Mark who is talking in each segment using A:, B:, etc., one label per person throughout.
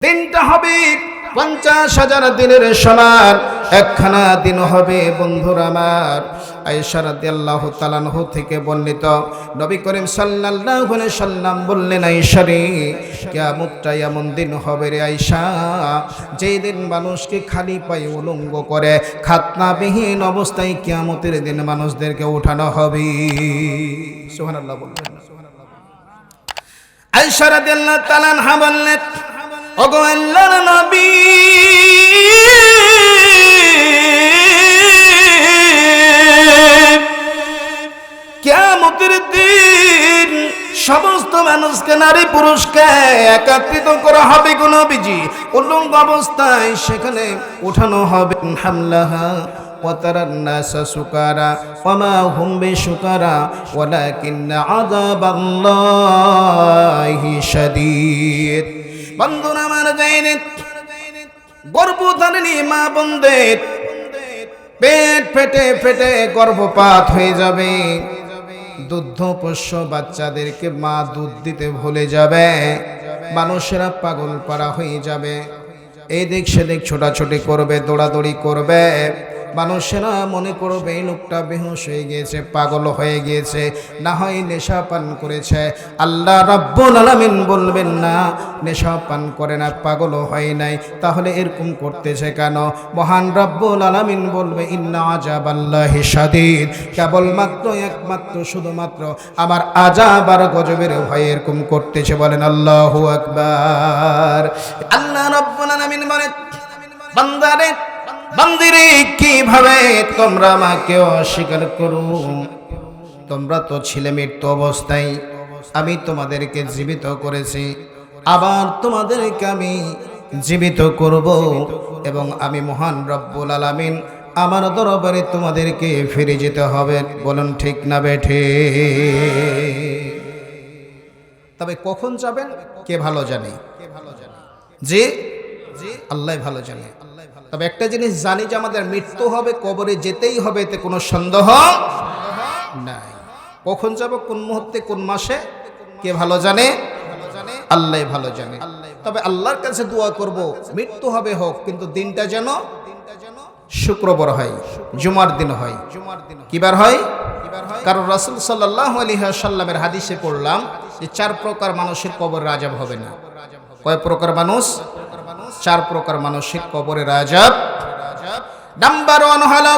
A: দিনটা হবে 50,000 দিনের সমান, একখানা দিন হবে বন্ধুরা আমার। আয়েশা রাদিয়াল্লাহু তাআলা আনহা থেকে বর্ণিত, নবী করিম সাল্লাল্লাহু আলাইহি সাল্লাম বললেন, আয়েশা রে, কিয়ামতটা এমন দিন হবে রে আয়েশা, যেই দিন মানুষকে খালি পায়ে উলঙ্গ করে খাতনাবিহীন অবস্থায় কিয়ামতের দিন মানুষদেরকে উঠানো হবে। সুবহানাল্লাহ বললেন। আয়েশা রাদিয়াল্লাহু তাআলা আনহা বললেন, ওগো আল্লাহর নবী, কিয়ামতের দিন সমস্ত মানুষকে, নারী পুরুষকে একত্রিত করা হবে গো নবীজি, উলঙ্গ অবস্থায় সেখানে উঠানো হবে। হামলাহা ওয়াতারান নাসা সুকারা ওয়ামা হুম বিসুকারা ওয়ালাকিন্না আযাবাল্লাহি শাদীদ। বন্ধুরা আমার, জানেন গর্ভধারিণী মা বোনদের পেট ফেটে ফেটে গর্ভপাত হয়ে যাবে, দুগ্ধপোষ্য বাচ্চাদেরকে মা দুধ দিতে ভুলে যাবে, মানুষেরা পাগল পারা হয়ে যাবে, এদিক সেদিক ছোটাছুটি করবে, দৌড়াদৌড়ি করবে, মানুষেরা মনে করবে এই লোকটা বেহুশ হয়ে গিয়েছে, পাগল হয়ে গিয়েছে, না হয় নেশা পান করেছে। আল্লাহ রাব্বুল আলামিন বলবেন না, নেশা পান করে না, পাগল হয় নাই, তাহলে এরকম করতেছে কেন? মহান রাব্বুল আলামিন বলবে, ইন্না আযাবাল্লাহি শাদীদ, কেবলমাত্র একমাত্র শুধুমাত্র আমার আযাব আর গজবের ভয়ে এরকম করতেছে। বলেন আল্লাহু আকবার। আল্লাহ রাব্বুল আলামিন বলেন, বান্দারে বান্দিরে, কিভাবে তোমরা আমাকে অস্বীকার করো? তোমরা তো ছিলে মৃত্যু অবস্থায়, আমি তোমাদেরকে জীবিত করেছি, আবার তোমাদেরকে আমি জীবিত করব, এবং আমি মহান রব্বুল আলামিন আমার দরবারে তোমাদেরকে ফিরে যেতে হবে। বলুন ঠিক না বেঠে? তবে কখন যাবেন কে ভালো জানে? জি জি, আল্লাহ ভালো জানে। তবে একটা জিনিস জানি, যে আমাদের মৃত্যু হবে, কবরে যেতেই হবে, এতে কোনো সন্দেহ নাই। কখন যাব, কোন মুহূর্তে, কোন মাসে, কে ভালো জানে? আল্লাহ ভালো জানে। তবে আল্লাহর কাছে দোয়া করব, মৃত্যু হবে হোক, কিন্তু দিনটা যেন শুক্রবার হয়, জুমার দিন হয়। কিবার হয়? কারণ রাসূল সাল্লাল্লাহু আলাইহি ওয়াসাল্লামের হাদিসে পড়লাম যে 4 প্রকার মানুষের কবরে আযাব হবে না। কয় প্রকার মানুষ? 4 প্রকার মানুষের কবরে আযাব। নাম্বার 1 হলো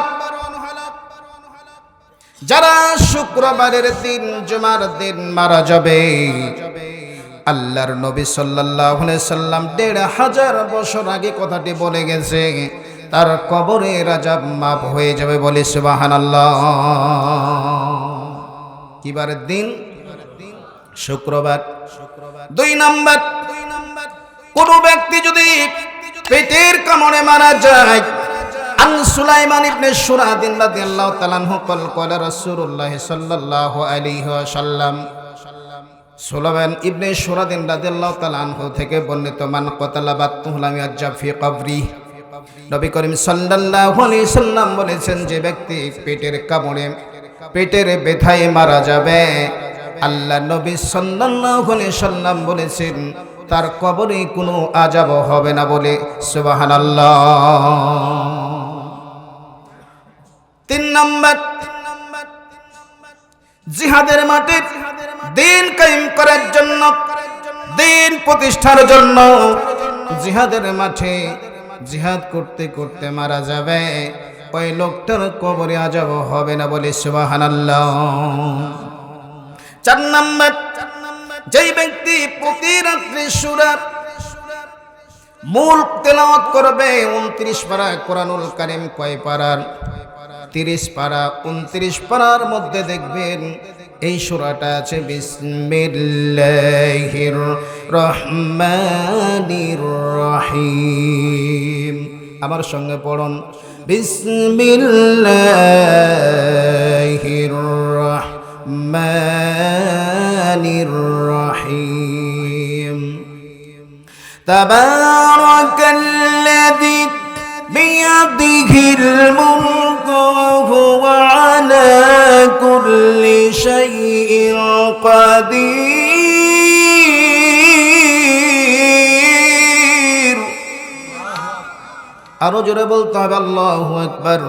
A: যারা শুক্রবারের দিন, জুমার দিন মারা যাবে। আল্লাহর নবী সাল্লাল্লাহু আলাইহি সাল্লাম 1500 বছর আগে কথাটি বলে গেছে, তার কবরের আযাব মাফ হয়ে যাবে। বলে সুবহানাল্লাহ। কিবারের দিন? শুক্রবার। 2 নাম্বার, কোন ব্যক্তি যদি পেটের কামড়ে মারা যায়। আন সুলাইমান ইবনে সুরাদিন রাদিয়াল্লাহু তাআলা আনহু ক্বালা রাসূলুল্লাহ সাল্লাল্লাহু আলাইহি ওয়াসাল্লাম, সুলাইমান ইবনে সুরাদিন রাদিয়াল্লাহু তাআলা আনহু থেকে বর্ণিত, মান ক্বাতালা বাতুহু লাম ইয়াজ্জাব ফি কবরি। নবী করিম সাল্লাল্লাহু আলাইহি সাল্লাম বলেছেন, যে ব্যক্তি পেটের কামড়ে, পেটের ব্যথায় মারা যাবে, আল্লাহ নবী সাল্লাল্লাহু আলাইহি সাল্লাম বলেছেন তার কবরে কোনো আযাব হবে না। বলে সুবহানাল্লাহ। 3 নাম্বার, জিহাদের মাঠে দ্বীন কায়েম করার জন্য, দ্বীন প্রতিষ্ঠার জন্য জিহাদের মাঠে জিহাদ করতে করতে মারা যাবে, ওই লোকটার কবরে আযাব হবে না। বলে সুবহানাল্লাহ। 4 নাম্বার, যেই ব্যক্তি প্রতি রাত্রে সূরা মুলক তেলাওয়াত করবে, 29 পারা কোরআনুল কারীম, কয় পারার? 30 পারা। 29 পারার মধ্যে দেখবেন এই সূরাটা আছে, বিসমিল্লাহির রহমানির রহিম। আমার সঙ্গে পড়ুন, বিসমিল্লাহির রহমানির রহিম। তাবারাকাল্লাযী বিয়াদিহিল মুলকু ওয়া হুয়া আলা কুল্লি শাইইন কাদির। আরো জোরে বলতে হবে আল্লাহু আকবার।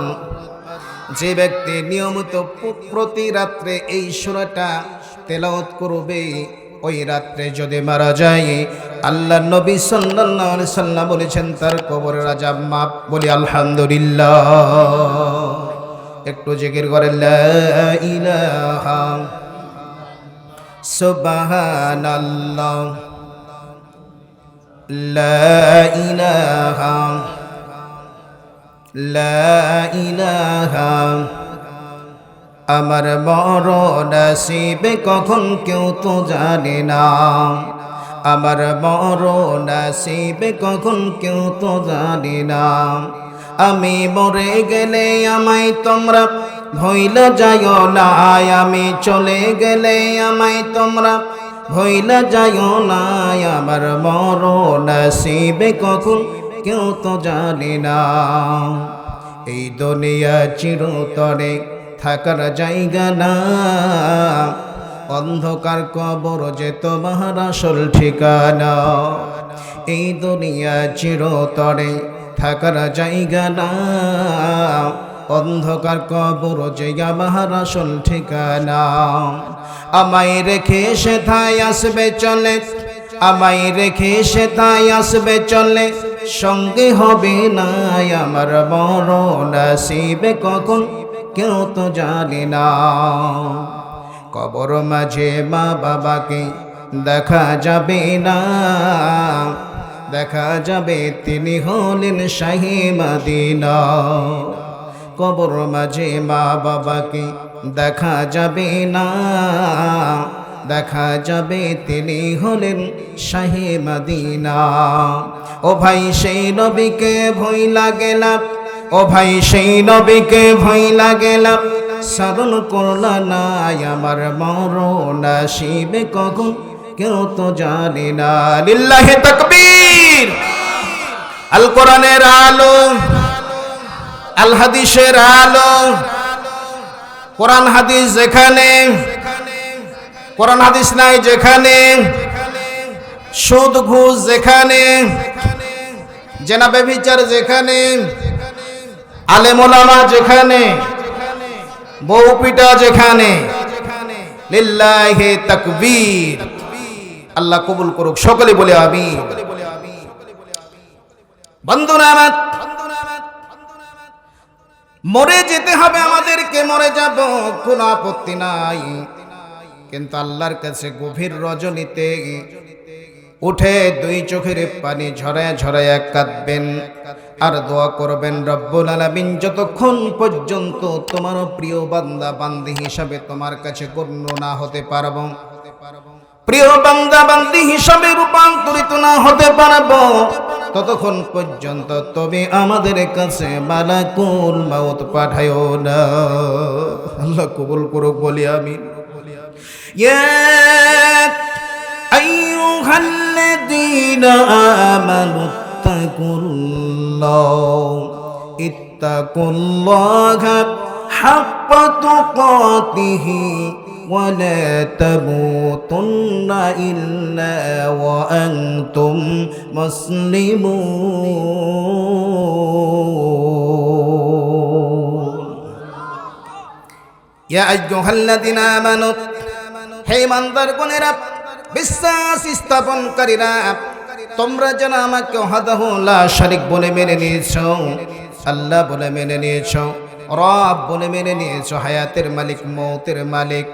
A: যে ব্যক্তি নিয়মিত প্রতি রাত্রে এই সূরাটা তেলাওয়াত করবে, ওই রাত্রে যদি মারা যায়, আল্লাহর নবী সাল্লাল্লাহু আলাইহি সাল্লাম বলেছেন তার কবরের আযাব মাফ। বলি আলহামদুলিল্লাহ। একটু জিকির করেন লা ইলাহা সুবহানাল্লাহ, লা ইলাহা লা ইলাহা। আমার বড় নসিবে কখন কেউ তো জানে না, আমার বড় নসিবে কখন কেউ তো জানে না। আমি মরে গেলে আমায় তোমরা ভইলা যাইও না, আমি চলে গেলে আমায় তোমরা ভইলা যাইও না। আমার বড় নসিবে কখন কেউ তো জানে না। এই দুনিয়া চিরতরে থাকার জায়গা না, অন্ধকার কবর যে তোমার আসল ঠিকানা। এই দুনিয়া চিরতরে থাকার জায়গা না, অন্ধকার কবর যে আমার আসল ঠিকানা। আমায় রেখে সেথায় আসবে চলে, আমায় রেখে সেথায় আসবে চলে, সঙ্গে হবে না আমার বড় নসিবে কখন কেউ তো জানে না। কবর মাঝে মা বাবাকে দেখা যাবে না, দেখা যাবে তিনি হলেন শাহে মদিনা। কবর মাঝে মা বাবাকে দেখা যাবে না, দেখা যাবে তিনি হলেন শাহে মদিনা। ও ভাই সেই নবীকে ভইলা গেলাম, ও ভাই সেই নবীকে ভইলা গেলাম, স্মরণ করলা না আমার বড় নসিবে কখন কেউ তো জানে না। লিল্লাহি তাকবীর। আল কোরআনের আলো, আল হাদিসের আলো। কোরআন হাদিস যেখানে, কোরআন হাদিস নাই যেখানে, সুদ ঘুষ যেখানে, জেনা ব্যভিচার যেখানে, আলেম ওলামা যেখানে, বউ পিটা যেখানে, লিল্লাহি তাকবীর। আল্লাহ কবুল করুক, সকলে বলে আমিন। বন্ধুরা আমার, মরে যেতে হবে আমাদেরকে, মরে যাব, কোনো আপত্তি নাই। কিন্তু আল্লাহর কাছে গভীর রজনীতে উঠে দুই চোখের পানি ঝরায় ঝরায় কাঁদবেন আর দোয়া করবেন, রব্বুল আলামিন যতক্ষণ পর্যন্ত তোমার প্রিয় বান্দা বান্দি হিসাবে তোমার কাছে গণ্য না হতে পারবো, প্রিয় বান্দা বান্দি হিসাবে রূপান্তরিত না হতে পারবো, ততক্ষণ পর্যন্ত তুমি আমাদের কাছে মালাকুল মাউত পাঠায়ো না। আল্লাহ কবুল করুক, বলি আমিন। ইয়া আইয়ুহাল্লাযীনা আমানু ইত্তাকুল্লাহা হাক্কা তুকাতিহি ওয়া লা তামুতুন্না ইল্লা ওয়া আনতুম মুসলিমুন। ইয়া আইয়ুহাল্লাযীনা আমানু, হে ইমানদারগণেরা, বিশ্বাস স্থাপনকারীরা, তোমরা যেন আমাকে ওয়াহদাহু লা শারিক বলে মেনে নিয়েছো, আল্লাহ বলে মেনে নিয়েছো, রব বলে মেনে নিয়েছো, হায়াতের মালিক মৌতের মালিক,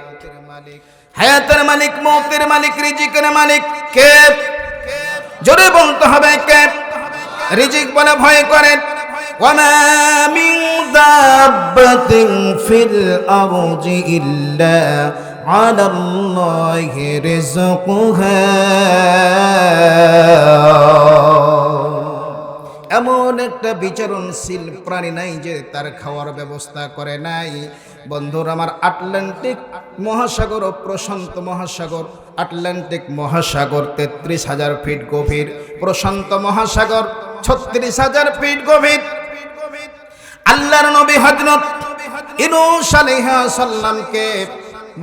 A: হায়াতের মালিক মৌতের মালিক, রিজিকের মালিক কে? জোরে বলতে হবে কে? রিজিক বলে ভয় করেন। ওয়ামা মিন দাব্বাতিন ফিল আরদি ইল্লা আলাল্লাহি রিজকুহা। এমন একটা বিচরণশীল প্রাণী নাই যে তার খাওয়ার ব্যবস্থা করে নাই। বন্ধুরা আমার, আটলান্টিক মহাসাগর ও প্রশান্ত মহাসাগর, আটলান্টিক মহাসাগর 33,000 ফিট গভীর, প্রশান্ত মহাসাগর 36,000 ফিট গভীর। আল্লাহর নবী হযরত ইউনূস আলাইহিস সালামকে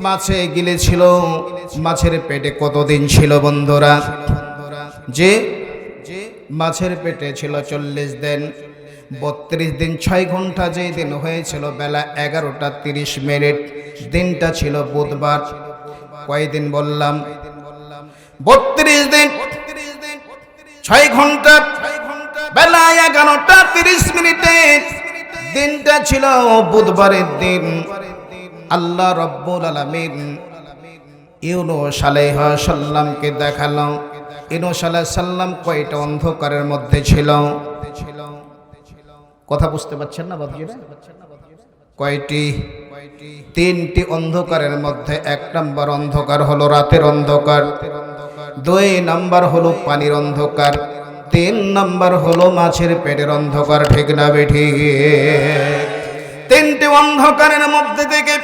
A: মাছে গিলেছিল। মাছের পেটে কতদিন ছিল বন্ধুরা? যে মাছের পেটে ছিল 40 দিন। 32 দিন 6 ঘন্টা যেই দিন হয়েছিল বেলা 11টা 30 মিনিট, দিনটা ছিল বুধবার। কয়দিন বললাম? 32 দিন 6 ঘন্টা বেলা 11টা 30 মিনিটে, দিনটা ছিল বুধবারের দিন। আল্লাহ রাব্বুল আলামিন ইউনূস আলাইহিস সালামকে দেখালো। ইউনূস আলাইহিস সালাম কয়টা অন্ধকারের মধ্যে ছিল? কথা বুঝতে পারছেন না বাবজিরা? কয়টি? 3টি অন্ধকারের মধ্যে 1 নম্বর অন্ধকার হলো রাতের অন্ধকার, 2 নম্বর হলো পানির অন্ধকার, 3 নম্বর হলো মাছের পেটের অন্ধকার। ঠিক না বেঠিক? 3টি অন্ধকারের মধ্যে থেকে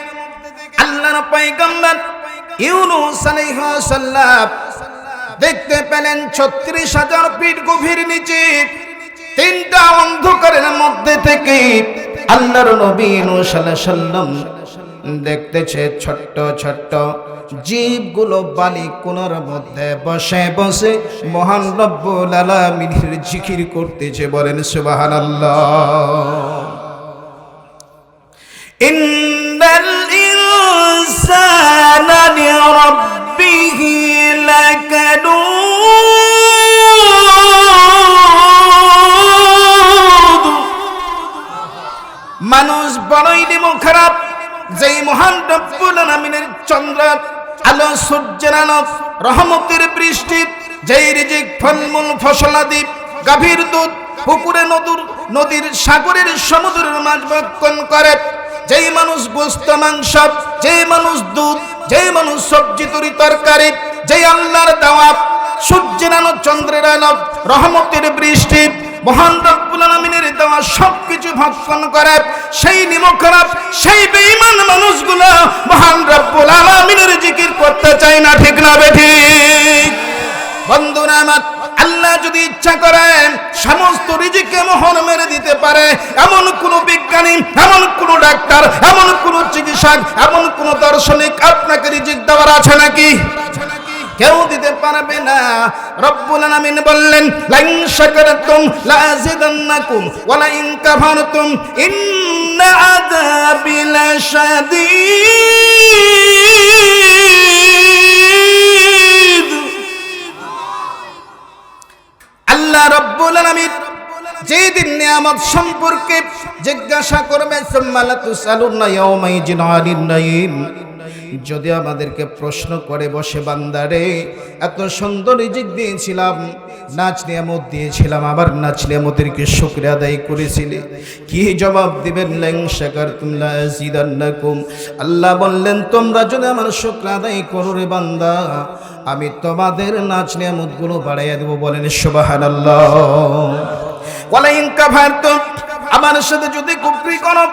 A: আল্লাহর পয়গম্বর ইউনূস আলাইহিস সালাম দেখতে পেলেন 36,000 ফিট গভীর নিচে 3টা অন্ধকারের মধ্যে থেকে আল্লাহর নবী ইউনূস আলাইহিস সালাম দেখতেছে ছোট্ট ছোট্ট জীবগুলো বালি কোণার মধ্যে বসে বসে মহান রব্বুল আলামিনের জিকির করতেছে। বলেন সুবহানাল্লাহ। ইন্নাল ইনসানা লিরাব্বিহি লাকানুদ। মানুষ বড়ই নিমো খারাপ, যেই মহান রব্বুল আলামিনের চন্দ্র আলো, সূর্যের আলো, রহমতের বৃষ্টি, যেই রিজিক ফলমূল ফসলাদি, গাভীর দুধ, পুকুরে নদীর সাগরের সমুদ্রের মাছ ভক্ষণ করে, যেই মানুষ গোস্ত মাংস, যেই মানুষ দুধ, যেই মানুষ সবজি তরি তরকারি, যেই আল্লাহর দেওয়া সূর্যের আলো, চন্দ্রের আলো, রহমতের বৃষ্টি, মহান রব্বুল আলামিনের দেওয়া সবকিছু ভক্ষণ করে, সেই নিমক খারাপ, সেই বেঈমান মানুষগুলো মহান রব্বুল আলামিনের জিকির করতে চায় না। ঠিক না বেঠিক? বন্ধুরা আমার, আল্লাহ যদি ইচ্ছা করেন সমস্ত রিজিককে মোহর মেরে দিতে পারে। এমন কোন বিজ্ঞানী, এমন কোন ডাক্তার, এমন কোন চিকিৎসক, এমন কোন দার্শনিক আপনাকে রিজিক দেওয়ার আছে নাকি? কেউ দিতে পারবে না। রব্বুল আলামিন বললেন, লাইন শাকারতুম লাযিদান্নাকুম ওয়া লাইন কাফারতুম ইন্না আযাবি লাশাদীদ। আল্লাহ রব্বুল আলামিন যেদিন নিয়ামত সম্পর্কে জিজ্ঞাসা করবে, সুম্মা লাতুসালুনা ইয়াওমাইযিন আনিন নাঈম, যদি আমাদেরকে প্রশ্ন করে বসে, বান্দারে এত সুন্দর রিজিক দিয়েছিলাম, নাচ নিয়ামত দিয়েছিলাম, আবার নাচ নিয়ামতেরকে শুকরিয়া আদায় করেছিলে, কি জবাব দিবেন? লাইন শাকারতুম লাযিদান্নাকুম। আল্লাহ বললেন, তোমরা যদি আমার শুকরিয়া আদায় করো রে বান্দা, আমি তোমাদের নাচ নিয়ামতগুলো বাড়াইয়া দেব। বলেন সুবহানাল্লাহ। ওয়ালাইন কাফারতুম, আমার সাথে যদি কুফরি করো,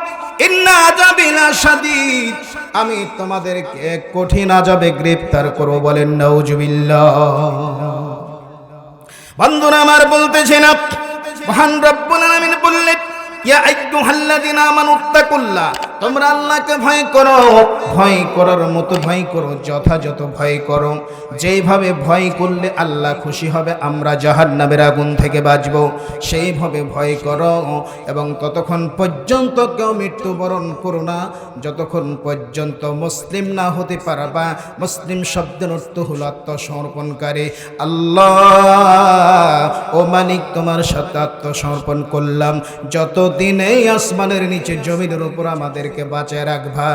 A: ইন্না আযাবি লাশাদীদ, আমি তোমাদেরকে কঠিন আযাবে গ্রেফতার করব। বলেন নাউজুবিল্লাহ। বন্ধুরা আমার, বলতেছেন মহান রব্বুল আলামিন বললেন, ইয়া আইয়ুহাল্লাযিনা আমানুত্তাকুল্লাহ, তোমরা আল্লাহকে ভয় করো, ভয় করার মতো ভয় করো, যথাযথ ভয় করো, যেইভাবে ভয় করলে আল্লাহ খুশি হবে, আমরা জাহান্নামের আগুন থেকে বাঁচব, সেইভাবে ভয় করো। এবং ততক্ষণ পর্যন্ত কেউ মৃত্যুবরণ করো না যতক্ষণ পর্যন্ত মুসলিম না হতে পারবা। মুসলিম শব্দের অর্থ হলো আত্মসমর্পণকারী। আল্লাহ ও মালিক, তোমার সাথে আত্মসমর্পণ করলাম, যতদিন এই আসমানের নিচে জমিনের উপর আমাদেরকে বাঁচায় রাখবা,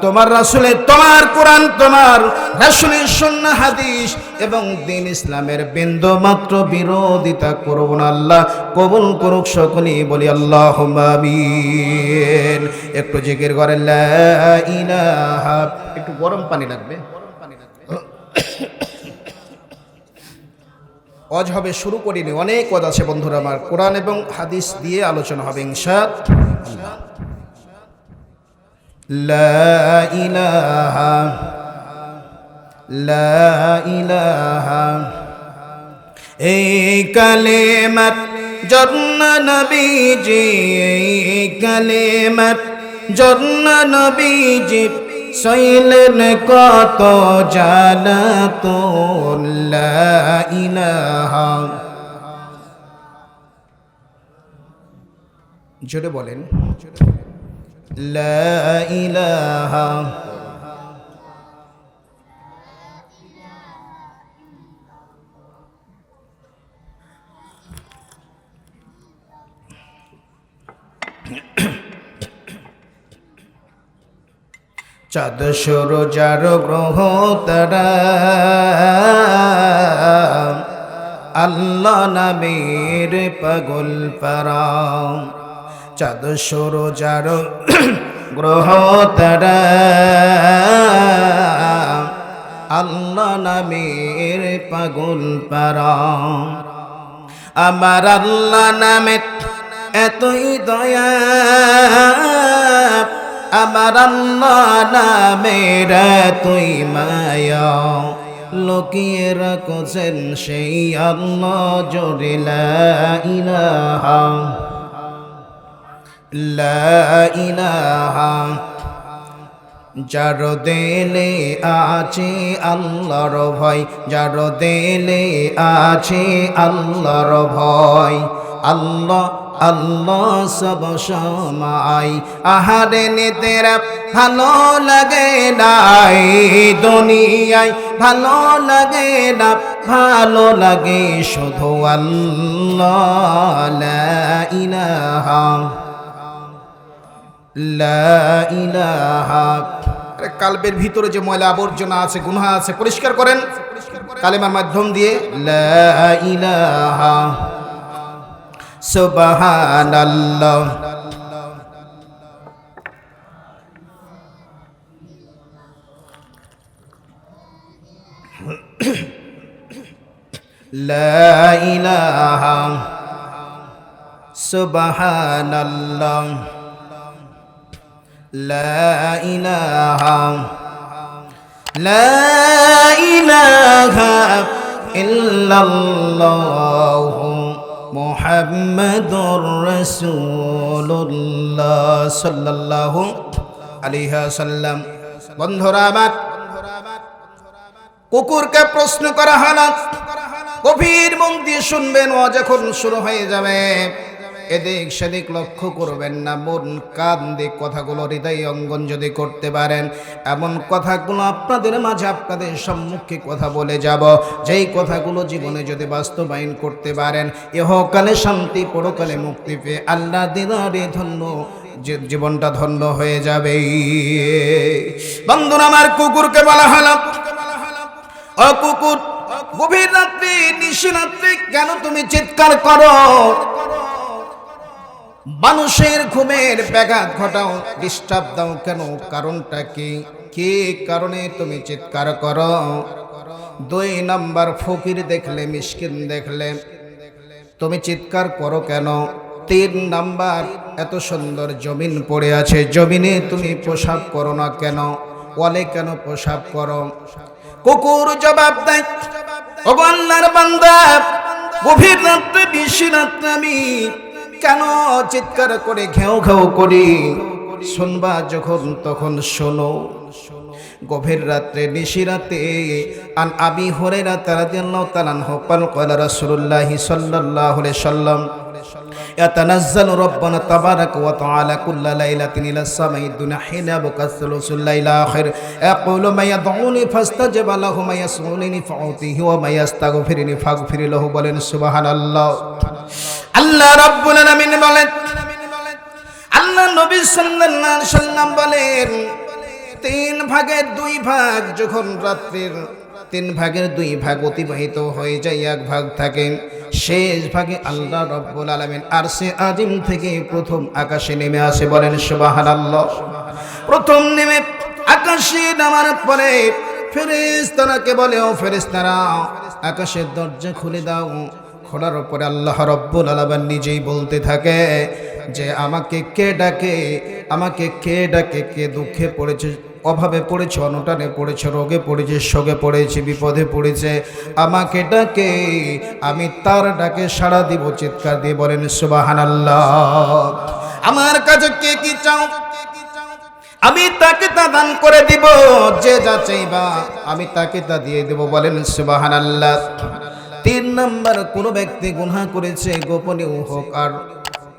A: তোমার রাসূলের, তোমার কোরআন, তোমার রাসূলের সুন্নাহ হাদিস এবং দ্বীন ইসলামের বিন্দু মাত্র বিরোধিতা করব না। আল্লাহ কবুল করুক। সকলেই বলি আল্লাহুম্মা আমিন। একটু জিকির করেন লা ইলাহা। একটু গরম পানি লাগবে। ওয়াজ হবে, শুরু করিনি, অনেক ওয়াজ আছে বন্ধুরা আমার, কোরআন এবং হাদিস দিয়ে আলোচনা হবে ইনশাআল্লাহ। লা ইলাহা লা ইলাহা, এই কালেমার জন্য নবীজি, এই কালেমার জন্য নবীজি সইলেন কত জালাতুন। লা ইলাহা জোরে বলেন লা ইলাহা চাঁদ সূর্য যার গ্রহ তারা আল্লাহ নামের পাগল পারা চাঁদ সূর্য যার গ্রহ তারা আল্লাহ নামের পাগল পারা আমার আল্লাহ নামে এতই দয়া আমার আল্লাহ নামের তুই মায়া লুকিয়ে রাখছেন সেই আল্লাহ জোরে লা ইলাহা লা ইলাহা যার দিলে আছে আল্লাহর ভয় যার দিলে আছে আল্লাহর ভয় আল্লাহ আল্লাহ সব সময় আহারে নেতেরা ভালো লাগে না দুনিয়ায় ভালো লাগে না ভালো লাগে শুধু আল্লাহ লা ইলাহা লা ইলাহা কালবের ভিতরে যে ময়লা আবর্জনা আছে গুনাহ আছে পরিষ্কার করেন কালেমার মাধ্যম দিয়ে লা ইলাহা সুবহানাল্লাহ লা ইলাহা সুবহানাল্লাহ লা ইলাহা লা ইলাহা ইল্লাল্লাহ মুহাম্মাদুর রাসূলুল্লাহ সাল্লাল্লাহু আলাইহি ওয়াসাল্লাম বন্ধুরা আমার কুকুরকে প্রশ্ন করা হলো গভীর মন দিয়ে শুনবেন ও যখন শুরু হয়ে যাবে এদিক সেদিক লক্ষ্য করবেন না মন কান দিয়ে কথাগুলো হৃদয় অঙ্গন যদি করতে পারেন এমন কথাগুলো আপনাদের মাঝে আপনাদের সম্মুখে কথা বলে যাব যেই কথাগুলো জীবনে যদি বাস্তবায়ন করতে পারেন ইহকালে শান্তি পরকালে মুক্তি পেয়ে আল্লাহ দিদারে ধন্য জীবনটা ধন্য হয়ে যাবে বন্ধুরা আমার কুকুরকে বলা হলো ও কুকুর গভীর রাত্রি নিশিরাত্রি কেন তুমি চিৎকার করো মানুষের ঘুমের ব্যাঘাত ঘটাও ডিস্টার্ব দাও কেন কারণটা কি কারণে তুমি চিৎকার করো 2 নাম্বার ফকির দেখলে মিসকিন দেখলে তুমি চিৎকার করো কেন 3 নাম্বার এত সুন্দর জমিন পড়ে আছে জমিনে তুমি প্রসাব করো না কেন ওয়ালে কেন প্রসাব করো কুকুর জবাব দেয় ও আল্লাহর বান্দা গভীর রাত্রে বেশি রাত্রে আমি কেন চিৎকার করে ঘেউ ঘেউ করি শুনবা যখন তখন শোনো গভীর রাত্রে নিশিরাতে আন আবি হুরায়রা রাদিয়াল্লাহু তাআলা আনহু ক্বালা রাসূলুল্লাহ সাল্লাল্লাহু আলাইহি ওয়াসাল্লাম يتنزل ربنا تبارك وتعالى كل ليلة إلى السماء الدنيا حين يبقى الثلث الليل الآخر يقول ما يدعوني فاستجب له ما يسألني فأعطيه وما يستغفرني فاغفر له বলেন সুবহানাল্লাহ আল্লাহ রাব্বুল আলামিন বলেন আল্লাহ নবী সাল্লাল্লাহু আলাইহি ওয়াসাল্লাম বলেন 3 ভাগের 2 ভাগ যখন রাত্রির 3 ভাগের 2 ভাগ অতিবাহিত হয়ে যায় 1 ভাগ থাকে শেষ ভাগে আল্লাহ রাব্বুল আলামিন আরশে আজিম থেকে প্রথম আকাশে নেমে আসে বলেন সুবহানাল্লাহ প্রথম নেমে আকাশে নামার পরে ফেরেশতারাকে বলে ও ফেরেশতারা আকাশের দরজা খুলে দাও খোলার পরে আল্লাহ রাব্বুল আলামিন নিজেই বলতে থাকে যে আমাকে কে ডাকে কে দুঃখে পড়েছে অভাবে পড়েছে অনটনে পড়েছে রোগে পড়েছে শোকে পড়েছে বিপদে পড়েছে আমাকে ডাকে আমি তার ডাকে সাড়া দিব চিৎকার দিয়ে বলেন সুবহানাল্লাহ আমার কাছে কে কি চাও আমি তাকে তা দান করে দিব যে যা চাইবা আমি তাকে তা দিয়ে দেব বলেন সুবহানাল্লাহ 3 নাম্বার কোন ব্যক্তি গুনাহ করেছে গোপনে হোক আর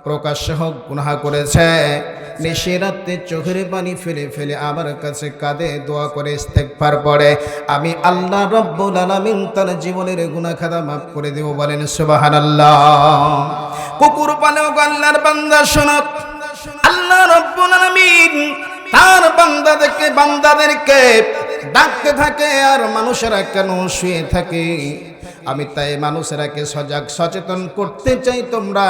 A: প্রকাশ্যে হোক গুনাহ করেছে, নিশিরাতে চোখের পানি ফেলে ফেলে আমার কাছে কাঁদে, দোয়া করে ইস্তেগফার পড়ে, আমি আল্লাহ রব্বুল আলামিন তার জীবনের গুনাহ খাতা মাফ করে দেব। বলেন সুবহানাল্লাহ। কুকুর পালেও আল্লাহর বান্দা শোনো, আল্লাহ রব্বুল আলামিন তার বান্দাদেরকে ডাকতে থাকে, আর মানুষেরা কেন শুয়ে থাকে? আমি তাই মানুষেরাকে সচেতন করতে চাই, তোমরা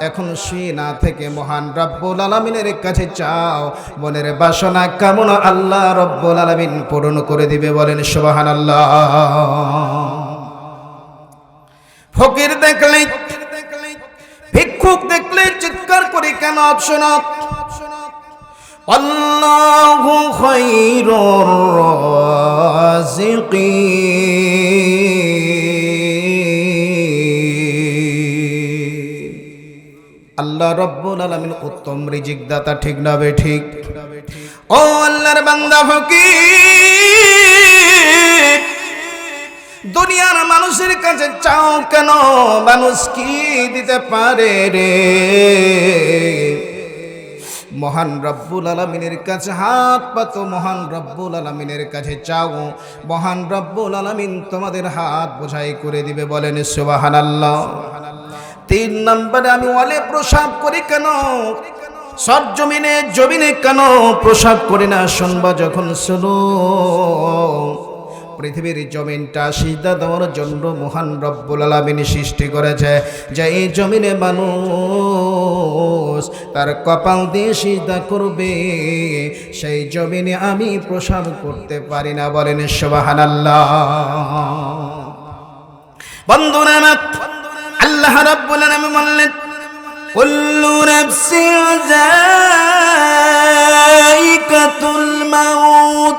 A: এখন শুয়ে না থেকে মহান রব্বুল আলামিনের কাছে চাও, মনের বাসনা কামনা আল্লাহ রব্বুল আলামিন পূরণ করে দিবে। বলেন সুবহানাল্লাহ। ফকির দেখলে, ভিক্ষুক দেখলে চিৎকার করে কেন? শোনো, আল্লাহু খায়রুর রাযিকিন, আল্লাহ রব্বুল আলামিন উত্তম রিজিক দাতা। ঠিক না বে ঠিক? ও আল্লাহর বান্দা ফকির, দুনিয়ার মানুষের কাছে চাও কেন? মানুষ কি দিতে পারে রে? মহান রব্বুল আলামিনের কাছে হাত পাতো, মহান রব্বুল আলামিনের কাছে চাও, মহান রব্বুল আলামিন তোমাদের হাত বোঝাই করে দিবে। বলেন সুবহানাল্লাহ। 3 নম্বরে আমি ওয়ালে প্রসাব করি কেন? জমিনে কেন প্রসাব করি না? শুনবা যখন শুনো, পৃথিবীর জমিনটা সিজদা দেওয়ার জন্য মহান রব্বুল আলামিন সৃষ্টি করেছে, যে এই জমিনে মানুষ তার কপাল দিয়ে সিজদা করবে, সেই জমিনে আমি প্রসাব করতে পারি না। বলেন সুবহানাল্লাহ। বন্ধুরা, আল্লাহ রাব্বুল আলামিন বললেন, কুল্লু নাফসিন যায়িকাতুল মাউত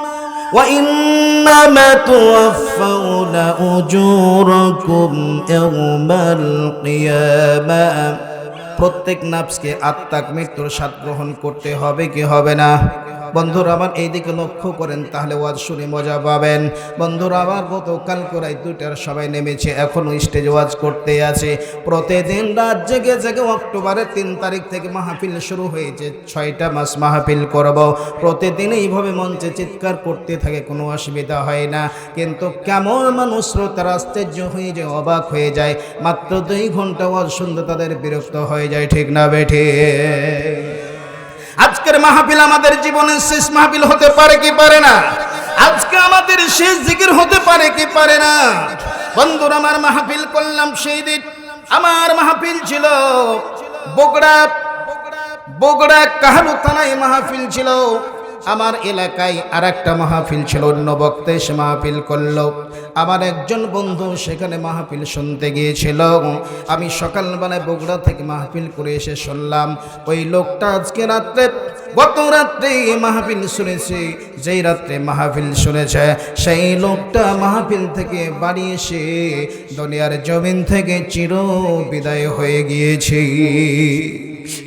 A: ওয়া ইন্নামা তুওয়াফাউনা উজুরাকুম ইয়াওমাল কিয়ামাহ। প্রত্যেক নাফসকে আত্মাক মৃত্যুর স্বাদ গ্রহণ করতে হবে কি হবে না? বন্ধুরা আমার এইদিকে লক্ষ্য করেন, তাহলে ওয়াজ শুনে মজা পাবেন। বন্ধুরা আমার গতকাল করাই 2টার সবাই নেমেছে, এখনো স্টেজ ওয়াজ করতে আছে। প্রতিদিন রাত জেগে জেগে অক্টোবরের 3 তারিখ থেকে মাহফিল শুরু হয়েছে, 6টা মাস মাহফিল করব। প্রতিদিন এইভাবে মঞ্চে চিৎকার করতে থাকে, কোনো অসুবিধা হয় না। কিন্তু কেমন মানুষ শ্রোতার আশ্চর্য হয়ে যায়, অবাক হয়ে যায়, মাত্র 2 ঘন্টা ওয়াজ শুনতে তাদের বিরক্ত হয়ে যায়। ঠিক না বেঠে? আজকের মাহফিল আমাদের জীবনের শেষ মাহফিল হতে পারে কি পারে না? আজকে আমাদের শেষ জিকির হতে পারে কি পারে না? বন্ধুরা আমার, মাহফিল করলাম সেই দিন। আমার মাহফিল ছিল বগুড়া কাহালু থানায় মাহফিল ছিল। আমার এলাকায় আরেকটা মাহফিল ছিল, অন্য বক্তা এসে মাহফিল করলো। আমার একজন বন্ধু সেখানে মাহফিল শুনতে গিয়েছিল। আমি সকালবেলায় বগুড়া থেকে মাহফিল করে এসে শুনলাম, ওই লোকটা আজকে রাত্রে, গত রাত্রে মাহফিল শুনেছে। যেই রাত্রে মাহফিল শুনেছে, সেই লোকটা মাহফিল থেকে বাড়ি এসে দুনিয়ার জমিন থেকে চির বিদায় হয়ে গিয়েছে।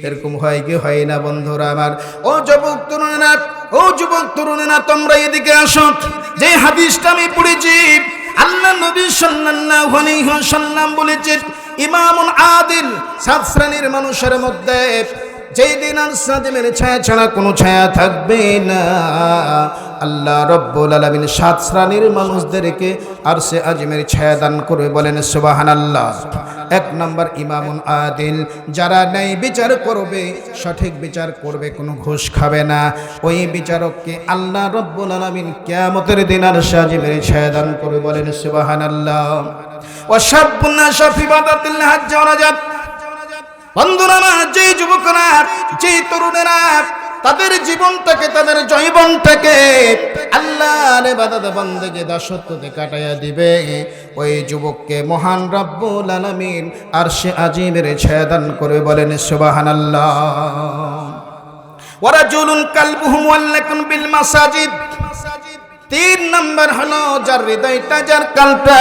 A: এরকম হয় কি হয় না বন্ধুরা আমার? ও যুবক তরুণেরা, তোমরা এদিকে আসো। যে হাদিসটা আমি পড়েছি, আল্লাহ নবী সাল্লাল্লাহু আলাইহি ওয়াসাল্লাম বলেছেন, ইমামুন আদিল, 7 শ্রেণীর মানুষের মধ্যে যেই দিন আরশ-এর ছায়া ছাড়া কোনো ছায়া থাকবে না, আল্লাহ রব্বুল আলামিন 7 শ্রেণীর মানুষদেরকে আরশ-এর ছায়া দান করবে। বলেন সুবহানাল্লাহ। 1 নম্বর ইমামুন আদিল, যারা ন্যায় বিচার করবে, সঠিক বিচার করবে, কোনো ঘুষ খাবে না, ওই বিচারককে আল্লাহ রব্বুল আলামিন কিয়ামতের দিন আরশ-এর ছায়া দান করবে। বলেন সুবহানাল্লাহ। ওয়া শাবুন নাশা ফি ইবাদাতিল্লাহ আযজা ওয়া জাল। বন্ধুরা আমার, যেই যুবকরা, যেই তরুণেরা তাদের জীবনটাকে, তাদের জৈবনটাকে আল্লাহর ইবাদত বন্দেগি দাসত্বতে কাটাইয়া দিবে, ওই যুবককে মহান রব্বুল আলামিন আরশে আজিমের ছায়া দান করে। বলেন সুবহানাল্লাহ। ওয়া রাজুলুন কালবুহু মুআল্লাকুন বিল মাসাজিদ। 3 নম্বর হলো যার হৃদয়টা, যার কালটা,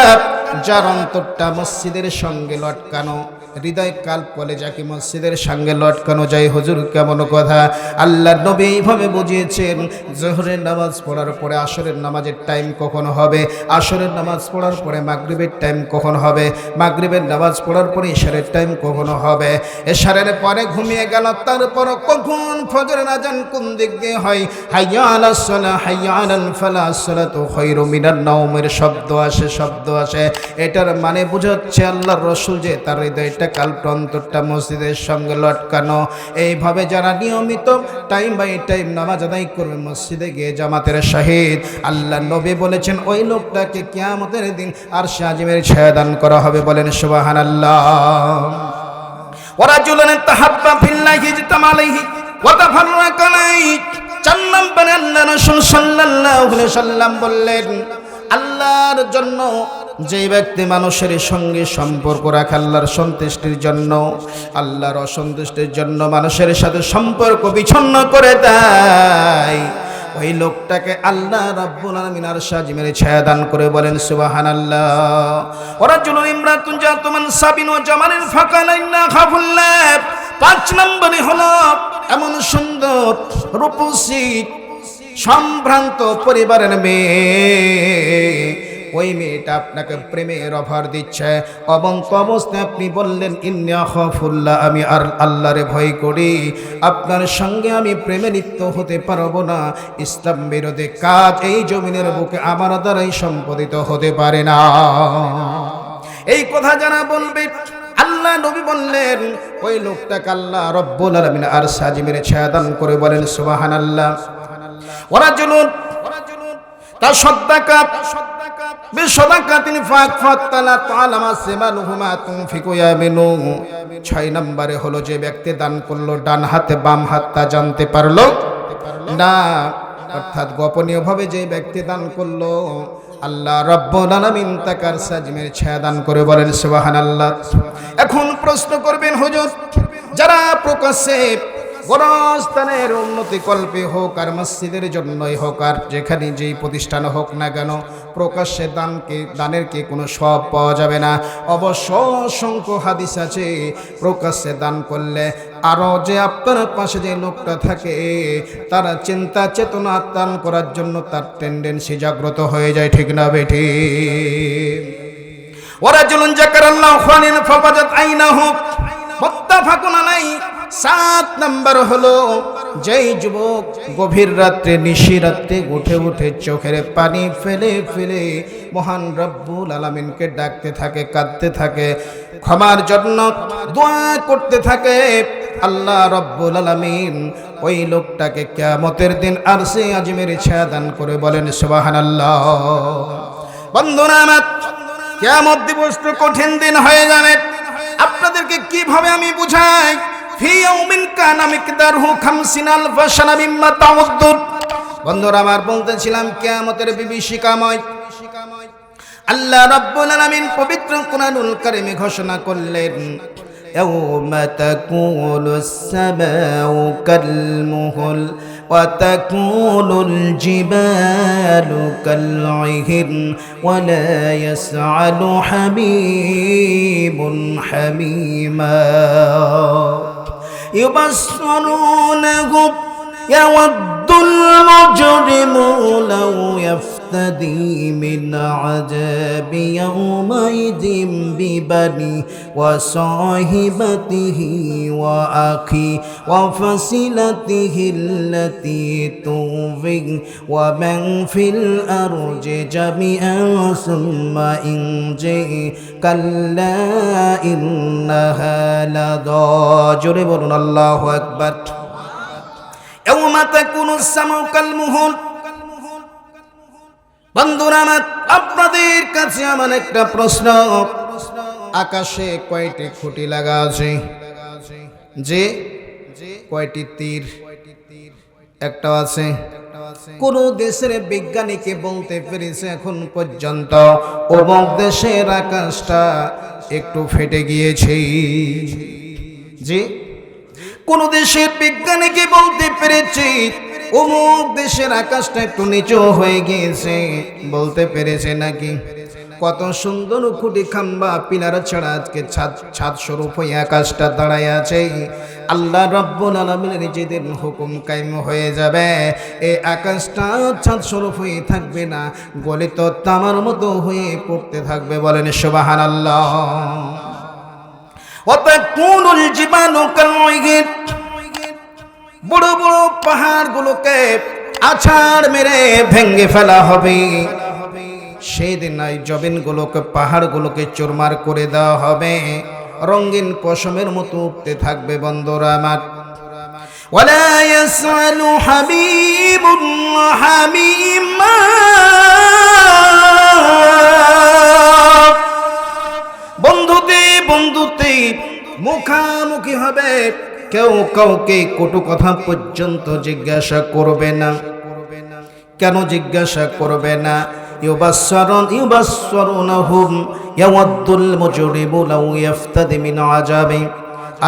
A: যার অন্তরটা মসজিদের সঙ্গে লটকানো। হৃদয় কাল কলেজাকে মসজিদের সঙ্গে লটকানো যায়। হুজুর কেমন কথা! আল্লাহর নবী এইভাবে বুঝিয়েছেন, জোহরের নামাজ পড়ার পরে আসরের নামাজের টাইম কখন হবে, আসরের নামাজ পড়ার পরে মাগরিবের টাইম কখন হবে, মাগরিবের নামাজ পড়ার পরে ইশারের টাইম কখন হবে, এশারের পরে ঘুমিয়ে গেল, তারপর কখন ফজরের আজান কোন দিক দিয়ে হয়, হাইয়া আলাস সালাহ হাইয়া আলাল ফালাহ সালাতু খায়রু মিনান নাওমের শব্দ আসে। এটার মানে বুঝাচ্ছে আল্লাহর রাসূল যে তার হৃদয়টা কাল্পটা অন্তরটা মসজিদের সঙ্গে লটকানো। এইভাবে যারা নিয়মিত টাইম বাই টাইম নামাজ আদায় করবে, মসজিদে গিয়ে জামাতের শাহিদ, আল্লাহ নবী বলেছেন ওই লোকটাকে কিয়ামতের দিন আরশে আজিমের ছায়া দান করা হবে। বলেন সুবহানাল্লাহ। ওয়ারাজুলান তাহাব্বা ফিল্লাহি ইজতামা আলাইহি ওয়া তাফাররাকা আলাইহি। 4 নম্বরে আল্লাহ রাসূল সাল্লাল্লাহু আলাইহি সাল্লাম বললেন, আল্লাহর জন্য যে ব্যক্তি মানুষের সঙ্গে সম্পর্ক রাখে আল্লাহর সন্তুষ্টির জন্য, আল্লাহর অসন্তুষ্টির জন্য মানুষের সাথে সম্পর্ক বিচ্ছিন্ন করে দেয়, ওই লোকটাকে আল্লাহ রাব্বুল আলামিন আরশে আজিমের ছায়া দান করে। বলেন সুবহানাল্লাহ। ওয়ারাজুলুন ইমরাতুন জাতু মানসাবিন ওয়া জামালিন ফাকালা ইন্না খাফুল্লাহ। 5 নম্বরে হলো এমন সুন্দর রূপসী সম্ভ্রান্ত পরিবারের মেয়ে, ওই মেয়েটা আপনাকে প্রেমের অফার দিচ্ছে, অবন্ত অবস্থায় আপনি বললেন ইন্নী আখাফুল্লাহ, আমি আর আল্লাহরে ভয় করি, আপনার সঙ্গে আমি প্রেমে লিপ্ত হতে পারবো না। ইসলাম বিরোধী কাজ এই জমিনের বুকে আমার দ্বারাই সম্পাদিত হতে পারে না। এই কথা যারা বলবে, আল্লাহ নবী বললেন ওই লোকটাকে আল্লাহ রব্বুল আলামিন আরশে আজিমের ছায়া দান করে। বলেন সুবহানাল্লাহ। ওয়ারাজুলুন তাসাদ্দাকা বিসাদাকাতিন ফাতালা তাআলামা সিমানুহুমা তুনফিকু ইয়ামিনু। 6 নম্বরে হলো যে ব্যক্তি দান করলো ডান হাতে বাম হাতটা জানতে পারলো না, অর্থাৎ গোপনীয়ভাবে যে ব্যক্তি দান করলো, আল্লাহ রাব্বুল আলামিন তাকে আরশে আজিমের ছায়া দান করে। বলেন সুবহানাল্লাহ। এখন প্রশ্ন করবেন, হুজুর যারা প্রকাশ্যে গোরস্থানের উন্নতি কল্পে হোক আর মসজিদের জন্যই হোক আর যেখানে যেই প্রতিষ্ঠান হোক না কেন, প্রকাশ্যে দানের কি কোনো সব পাওয়া যাবে না? অবশ্য অসংখ্য হাদিস আছে, প্রকাশ্যে দান করলে আরও যে আপনার পাশে যে লোকটা থাকে তারা চিন্তা চেতনা দান করার জন্য তার টেন্ডেন্সি জাগ্রত হয়ে যায়। ঠিক না বেঠি? ওয়ারাজুলুন যাকারাল্লাহু খালিন ফাফাজাত আইনাহু মুত্তাফাকুন আলাইহি। 7 নম্বর হলো যেই যুবক গভীর রাত্রে নিশিরাত্রে উঠে উঠে চোখের পানি ফেলে ফেলে মহান রব্বুল আলামিনকে ডাকতে থাকে, কাঁদতে থাকে, ক্ষমার জন্য দোয়া করতে থাকে, আল্লাহ রব্বুল আলামিন ওই লোকটাকে কিয়ামতের দিন আরশে আজিমের ছায়া দান করে। বলেন সুবহানাল্লাহ। বন্ধুরা আমার, কিয়ামত দিবস তো কঠিন দিন হয়ে যাবে। আপনাদেরকে কিভাবে আমি বুঝাই? ফি ইয়াউমিন কানা মিকদারহু 50000 সানা মিম্মা তাউদ্দুন। বন্ধুরা আমার, বলতেছিলাম কিয়ামতের বিভীষিকাময় আল্লাহ রাব্বুল আলামিন পবিত্র কুরআনুল কারীমে ঘোষণা করলেন, ইয়াউমা তাকুনুস সামাউ কাল মুহল ওয়া তাকুনুল জিবালু কাল ইহিন ওয়া লা ইয়াসআলু হামীমুন হামীমা ইউবাসসিরুনহুম ইয়াওয়াদ্দুল মুজরিমু লাউ يفتدي من عذاب يومئذ ببنيه وصاحبته وأخيه وفصيلته التي تؤويه ومن في الأرض جميعا ثم ينجيه كلا إنها لظى جرب الله أكبر يوم تكون السماء كالمهل। বন্ধুরা আমার, আপনাদের কাছে আমার একটা প্রশ্ন, আকাশে কয়টি খুঁটি লাগা আছে? যে কয়টি তীর? একটা আছে। কোন দেশের বিজ্ঞানীকে বলতে পেরেছে এখন পর্যন্ত অমুক দেশের আকাশটা একটু ফেটে গিয়েছে? যে কোন দেশের বিজ্ঞানীকে বলতে পেরেছে অমুক দেশের আকাশটা একটু নিচু হয়ে গিয়েছে? বলতে পেরেছে নাকি? কত সুন্দর খুঁটি খাম্বা পিলার ছাড়া আজকে ছাদ স্বরূপ হয়ে আকাশটা দাঁড়ায় আছে। আল্লাহ রাব্বুল আলামিনের যেদিন হুকুম কায়েম হয়ে যাবে, এই আকাশটা ছাদ স্বরূপ হয়ে থাকবে না, গলিত তামার মতো হয়ে পড়তে থাকবে। বলেন সুবহানাল্লাহ। ওয়া তাকুনুল জিবালু কালঈদ, বড় বড় পাহাড়গুলোকে আছাড় মেরে ভেঙে ফেলা হবে। সেই দিন এই জমিনগুলোকে পাহাড়গুলোকে চুরমার করে দেওয়া হবে, রঙিন পশমের মতো উঠতে থাকবে। বন্ধুরা আমার, ওয়ালা ইয়াসআলু হাবিবুন হামিমা, বন্ধুতে বন্ধুতে মুখামুখি হবে, কেউ কাউকে কটু কথা পর্যন্ত জিজ্ঞাসা করবে না। কেন জিজ্ঞাসা করবে না? ইউবাসসারুনহুম ইয়াওয়াদ্দুল মুজরিমু লাউ ইফতাদি মিন আযাবি,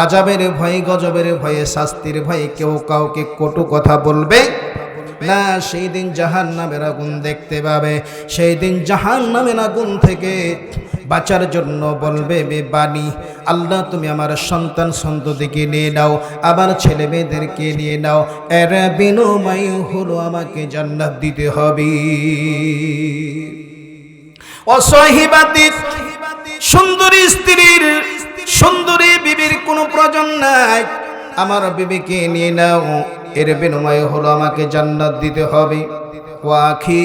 A: আযাবের ভয়ে, গজবের ভয়ে, শাস্তির ভয়ে কেউ কাউকে কটু কথা বলবে না। সেই দিন জাহান্নামের আগুন দেখতে পাবে। সেই দিন জাহান্নামের আগুন থেকে বাঁচার জন্য বলবে বাণী, আল্লাহ তুমি আমার সন্তান সন্ততিকে নিয়ে নাও, আমার ছেলে মেয়েদেরকে নিয়ে নাও, এর বিনিময় হলো আমাকে জান্নাত দিতে হবে। অসহিবাতি, সুন্দরী স্ত্রীর, সুন্দরী বিবির কোনো প্রয়োজন নাই, আমার বিবিকে নিয়ে নাও, এর বিনিময় হলো আমাকে জান্নাত দিতে হবে। ওয়াখি,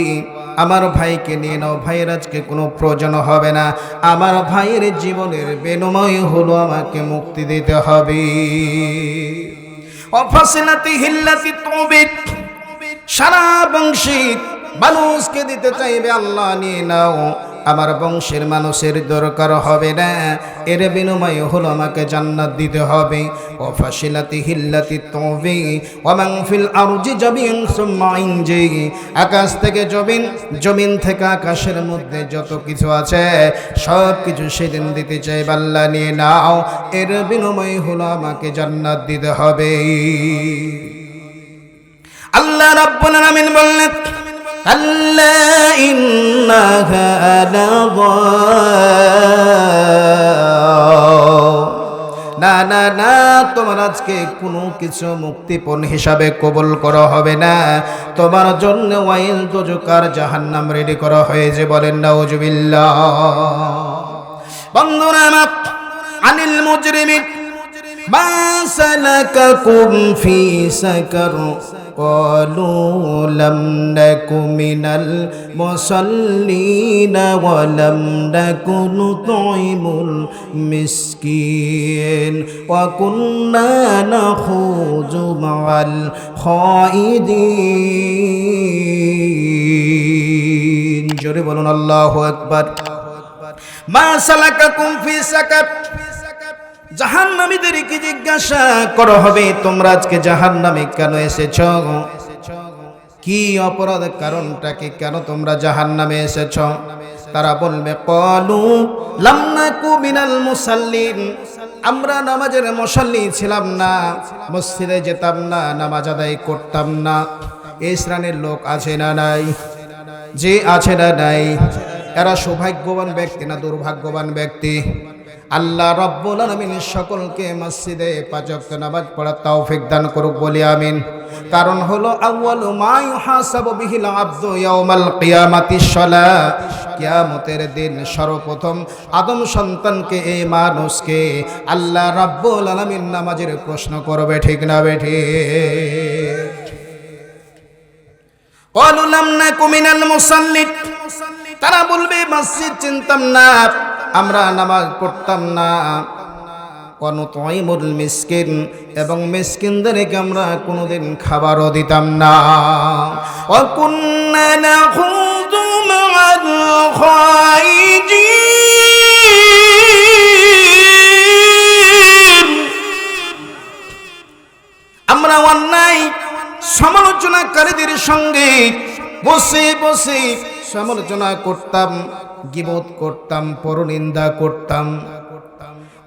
A: আমার ভাইকে নিয়ে নাও, ভাইয়ের আজকে কোনো প্রয়োজন হবে না, আমার ভাইয়ের জীবনের বিনিময় হলো আমাকে মুক্তি দিতে হবে। অফাসিলাতি হিল্লাতি তৌবিত, সারা বংশী মানুষকে দিতে চাইবে, আল্লাহ নিয়ে নাও, আমার বংশের মানুষের দরকার হবে না, এর বিনিময় হলো আমাকে জান্নাত দিতে হবে। ওয়াফাসিলাতি হিল্লাতি তৌবি ওয়া মান ফিল আরজি জামিন সুম্মা ইনজি, আকাশ থেকে জমিন, জমিন থেকে আকাশের মধ্যে যত কিছু আছে সব কিছু সেদিন দিতে চাইবে, আল্লাহ নিয়ে নাও, এর বিনিময় হলো আমাকে জান্নাত দিতে হবে। আল্লাহ রাব্বুল আলামিন বললেন, আল্লা ইন্নাহা লাযা, না না না, তোমার আজকে কোনো কিছু মুক্তিপণ হিসাবে কবুল করা হবে না, তোমার জন্য ওয়াইল দুজকার জাহান্নাম রেডি করা হয়েছে। বলেন নাউজুবিল্লাহ। বন্ধুরা, আনিল মুজরিমিন মা সালাকাকুম ফি সাকার, قالوا لم نك من المصلين ولم نك نطعم المسكين وكنا نخوض مع الخائضين। জোরে বলুন আল্লাহু আকবার। মা সালাকাকুম ফি সাকার, জাহান্নামীদেরকে জিজ্ঞাসা করা হবে, তোমরা আজকে জাহান্নামে কেন এসেছ? কি অপরাধ, কারণটা কি, কেন তোমরা জাহান্নামে এসেছ? তারা বলবে, ক্বালু লাম নাকু মিনাল মুসাল্লিন, আমরা নামাজের মুসাল্লি ছিলাম না, মসজিদে যেতাম না, নামাজ আদায় করতাম না। এই শ্রেণীর লোক আছে না নাই? যে আছে না নাই? এরা সৌভাগ্যবান ব্যক্তি না দুর্ভাগ্যবান ব্যক্তি? আল্লাহ রাব্বুল আলামিন সকলকে মসজিদে ৫ ওয়াক্ত নামাজ পড়ার তৌফিক দান করুক, বলি আমিন। কারণ হলো আউয়ালু মা ইউহাসাবু বিহিল আবদু ইয়াউমাল কিয়ামাতিস সালাহ, কিয়ামতের দিন সর্বপ্রথম আদম সন্তানকে, এই মানুষকে আল্লাহ রাব্বুল আলামিন নামাজের প্রশ্ন করবে, ঠিক না বেঠিক? ক্বালু লাম নাকু মিনাল মুসাল্লিন, তারা বলবে মসজিদ চিনতাম না, আমরা নামাজ পড়তাম না। ওয়ানুতঈমুল মিসকিন, এবং মিসকিনদেরকে আমরা কোনোদিন খাবারও দিতাম না। ওয়া কুন্না নাখুযু মা'আল খাইজিন, আমরা অন্যায় সমালোচনাকারীদের সঙ্গে বসে বসে সমালোচনা করতাম, গীবত করতাম, পরনিন্দা করতাম।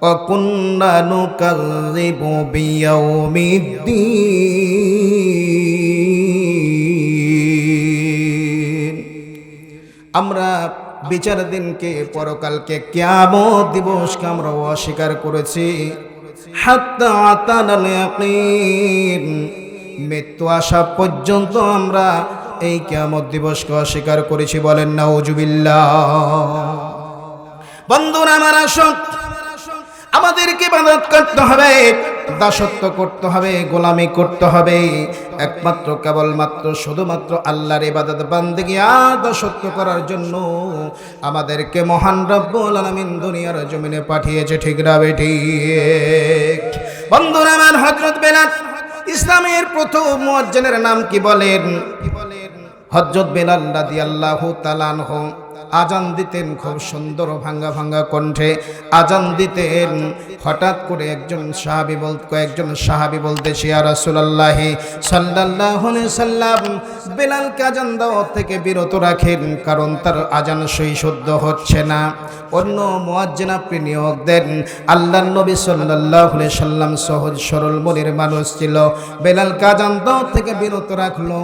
A: وَكُنَّا نُكَذِّبُ بِيَوْمِ الدِّينِ, আমরা বিচার দিনকে, পরকালকে, কিয়ামত দিবসকে আমরা অস্বীকার করেছি। হাত্তা আতানাল ইয়াকিন, মৃত্যু আসা পর্যন্ত আমরা এই কিয়ামত দিবসকে অস্বীকার করেছি। বলেন নাউজুবিল্লাহ। বন্ধুরা আমার, আসুন আমাদেরকে ইবাদত করতে হবে, দাসত্ব করতে হবে, গোলামি করতে হবে একমাত্র কেবলমাত্র শুধুমাত্র আল্লাহর ইবাদত বান্দেগি আর দাসত্ব করার জন্য আমাদেরকে মহান রব্বুল আলামিন দুনিয়ার জমিনে পাঠিয়েছে। ঠিক না বেঠিক? বন্ধুরা আমার, হযরত বেলাল, ইসলামের প্রথম মুয়াজ্জিনের নাম কি বলেন? হযরত বেলাল রাদিয়াল্লাহু তাআলা আনহু আজান দিতেন, খুব সুন্দর ভাঙ্গা ভাঙ্গা কণ্ঠে আজান দিতেন। হঠাৎ করে কয়েকজন সাহাবী বলতেছে, ইয়া রাসূলুল্লাহ সাল্লাল্লাহু আলাইহি সাল্লাম, বেলালকে আজান দেওয়া থেকে বিরত রাখেন, কারণ তার আজান সই শুদ্ধ হচ্ছে না। অন্য মুয়াজ্জিন আপনি নিয়োগ দেন। আল্লাহর নবী সাল্লাল্লাহু আলাইহি সাল্লাম সহজ সরল মনের মানুষ ছিল, বেলালকে আজান দেওয়া থেকে বিরত রাখলো।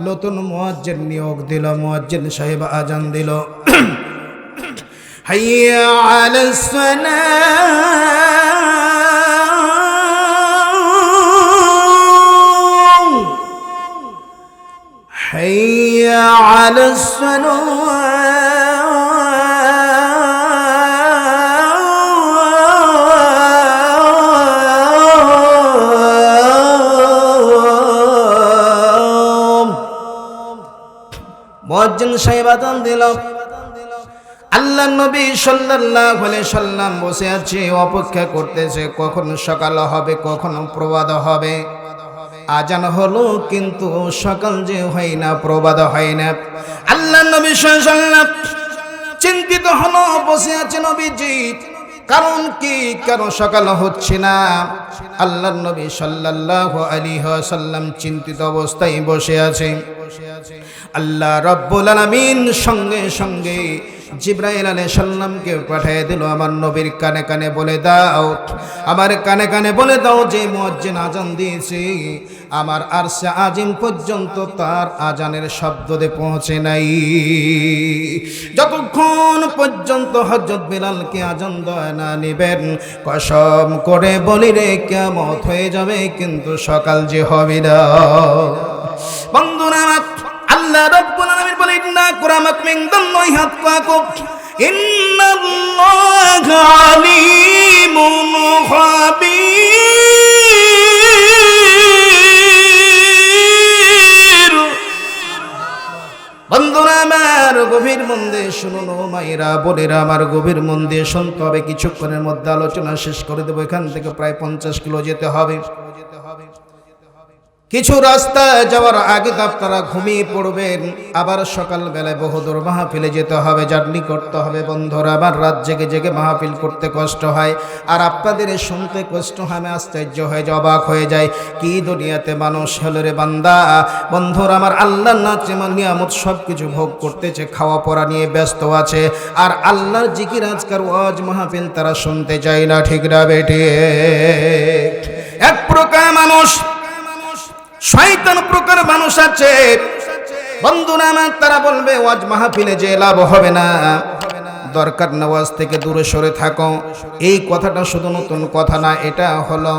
A: নতুন মুয়াজ্জিন নিয়োগ দিল, মুয়াজ্জিন সাহেব আজান দিল, হাইয়া আলাস সালাম, হাইয়া আলাস সালাম। মুয়াজ্জিন সাহেব আজান দিল। আল্লাহ নবী সাল্লাল্লাহু আলাইহি সাল্লাম বসে আছে, অপেক্ষা করতেছে কখন সকাল হবে, কখন প্রভাত হবে। আজান হলো কিন্তু সকাল যে হয় না, প্রভাত হয় না। আল্লাহ নবী সাল্লাল্লাহু আলাইহি সাল্লাম চিন্তিত হলো, বসে আছে নবীজি, কারণ কি, কেন সকাল হচ্ছে না? আল্লাহ নবী সাল্লাল্লাহু আলাইহি ওয়াসাল্লাম চিন্তিত অবস্থায় বসে আছে। আল্লাহ রাব্বুল আলামিন সঙ্গে সঙ্গে জিবরাইল আলাইহিস সালামকে পাঠিয়ে দিল, আমার নবীর কানে কানে বলে দাও, আমার কানে কানে বলে দাও যে মুয়াজ্জিন আজান দিয়েছে, আমার আরশে আজিম পর্যন্ত তার আজানের শব্দ পৌঁছে নাই। যতক্ষণ পর্যন্ত হযরত বেলালকে আজান দেয় না নিবেন, কসম করে বলি রে, কিয়ামত হয়ে যাবে কিন্তু সকাল যে হবে না। বন্ধুরা, আল্লাহ রাব্বুল আলামিন বলেন, ইন্না কুরামাক মিনদাল্লাহি হাক্কাকুম ইন্নাল্লাহা আলীমুন খাবীর। বন্ধুরা আমার, গভীর মন দিয়ে শুনুন, মায়েরা বোনেরা আমার, গভীর মন দিয়ে শুনতে হবে। কিছুক্ষণের মধ্যে আলোচনা শেষ করে দেবো। এখান থেকে প্রায় 50 কিলো যেতে হবে। কিছু রাস্তা যাওয়ার আগে তো আপনারা ঘুমিয়ে পড়বেন, আবার সকালবেলায় বহুদূর মাহফিলে যেতে হবে, জার্নি করতে হবে। বন্ধুরা আমার, রাত জেগে জেগে মাহফিল করতে কষ্ট হয়, আর আপনাদের শুনতে কষ্ট হয়। আমি আশ্চর্য হয়ে যাই, অবাক হয়ে যায়, কি দুনিয়াতে মানুষ হলো রে বান্দা। বন্ধুরা আমার, আল্লাহর নিয়ামত সব কিছু ভোগ করতেছে, খাওয়া পড়া নিয়ে ব্যস্ত আছে, আর আল্লাহর জিকির আজকার ওয়াজ মাহফিল তারা শুনতে চায় না। ঠিক না বেঠিক? এক প্রকার মানুষ, শয়তান প্রকার মানুষ আছে বন্ধুরা আমার, তারা বলবে ওয়াজ মাহফিলে যে লাভ হবে না, দরকার না ওয়াজ থেকে দূরে সরে থাকো। এই কথাটা শুধু নতুন কথা না, এটা হলো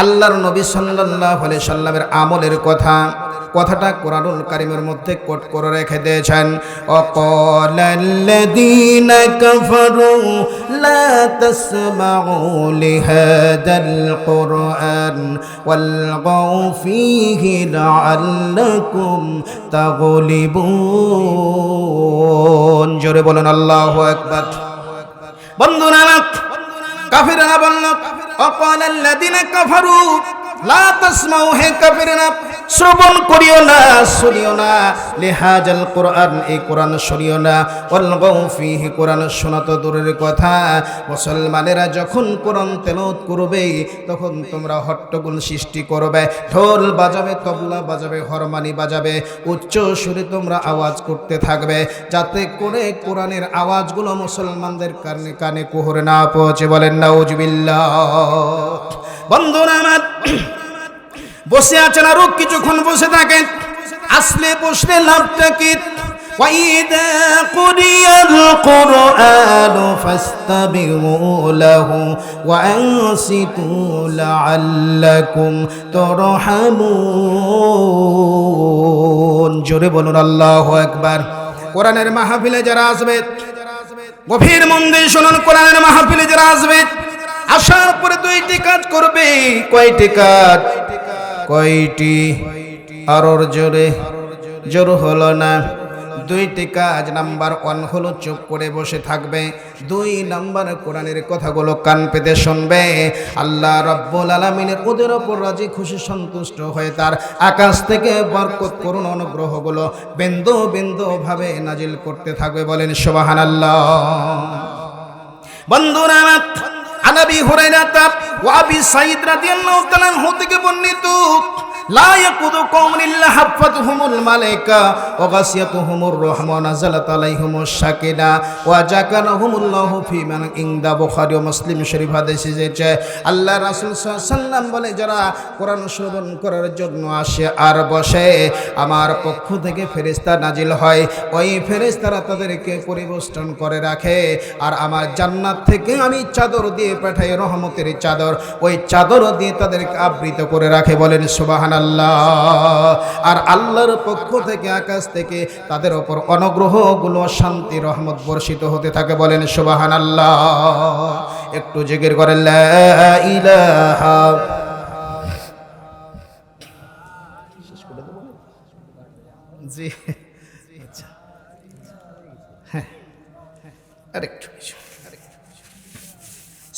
A: আল্লাহর নবী সাল্লাল্লাহু আলাইহি সাল্লামের আমলের কথা। কথাটা কোরআনুল কারীমের মধ্যে কোট করে রেখে দিয়েছেন, ওয়াকালাল্লাযীনা কাফারু লা তাসমাউ লিহাদাল কুরআন ওয়ালগাউ ফীহি লাআল্লাকুম তাগলিবুন। জোরে বলেন আল্লাহু আকবার। বন্ধুরা, কাফিররা বলল, ওয়াকালাল্লাযীনা কাফারু লা তাসমাউ, হে কাফিররা শ্রবণ করিও না, শুনিও না, লিহাজাল কোরআন, এই কোরআন শুনিও না, ওয়ালগাউ ফীহি, কোরআন শোনা তো দূরের কথা, মুসলমানেরা যখন কোরআন তেলাওয়াত করবে তখন তোমরা হট্টগোল সৃষ্টি করবে, ঢোল বাজাবে, তবলা বাজাবে, হরমানি বাজাবে, উচ্চ সুরে তোমরা আওয়াজ করতে থাকবে, যাতে করে কোরআনের আওয়াজগুলো মুসলমানদের কানে কানে কুহুরে না পৌঁছে। বলেন নাউজুবিল্লাহ। বন্ধুরা আমার, বসে আছেন, আরো কিছুক্ষণ বসে থাকেন, আসলে বসলে লাভটা কি? وإذا قرئ القرآن فاستمعوا له وأنصتوا لعلكم ترحمون জোরে বলুন আল্লাহু আকবার। কোরআনের মাহফিলে যারা আসবে, গভীর মন দিয়ে শুনুন, কোরআনের মাহফিলে যারা আসবে আসার পরে দুইটি কাজ করবে। কয়টি কাজ? কয়টি? আরোর জোরে, জোর হলো না। দুইটি কাজ। নাম্বার 1 হলো চুপ করে বসে থাকবে। 2 নাম্বার কোরআনের কথাগুলো কান পেতে শুনবে। আল্লাহ রাব্বুল আলামিনের ওদের ওপর রাজি খুশি সন্তুষ্ট হয়ে তার আকাশ থেকে বরকত করুন অনুগ্রহগুলো বিন্দু বিন্দু ভাবে নাজিল করতে থাকবে। বলেন সুবহানাল্লাহ। বন্ধুরা, আনাবি হুরায়রা ওয়া আবি সাঈদ রাদিয়াল্লাহু তাআলা থেকে বর্ণিত, লা ইয়াকুদু কওমুন ইল্লা হাফাতুহুমুল মালায়েকা ওয়া গাশিয়াতুহুমুর রাহমা নাযালাত আলাইহিমুস সাকিনা ওয়া যাকারহুমুল্লাহু ফি মান ইনদা বুখারী ও মুসলিম শরীফ হাদিসে এসেছে। আল্লাহ রাসূল সাল্লাল্লাহু আলাইহি সাল্লাম বলে, যারা কোরআন শ্রবণ করার জন্য আসে আর বসে, আমার পক্ষ থেকে ফেরেশতা নাজিল হয়। ওই ফেরেশতারা তাদেরকে পরিবেষ্টন করে রাখে, আর আমার জান্নাত থেকে আমি চাদর দিয়ে পাঠাই, রহমতের চাদর, ওই চাদর দিয়ে তাদেরকে আবৃত করে রাখে। বলেন সুবহানাল্লাহ। আর আল্লাহর পক্ষ থেকে আকাশ থেকে তাদের উপর অনুগ্রহগুলো শান্তি রহমত বর্ষিত হতে থাকে। বলেন সুবহানাল্লাহ। একটু জিকির করেন লা ইলাহা। জি আচ্ছা, হ্যাঁ আরেকটু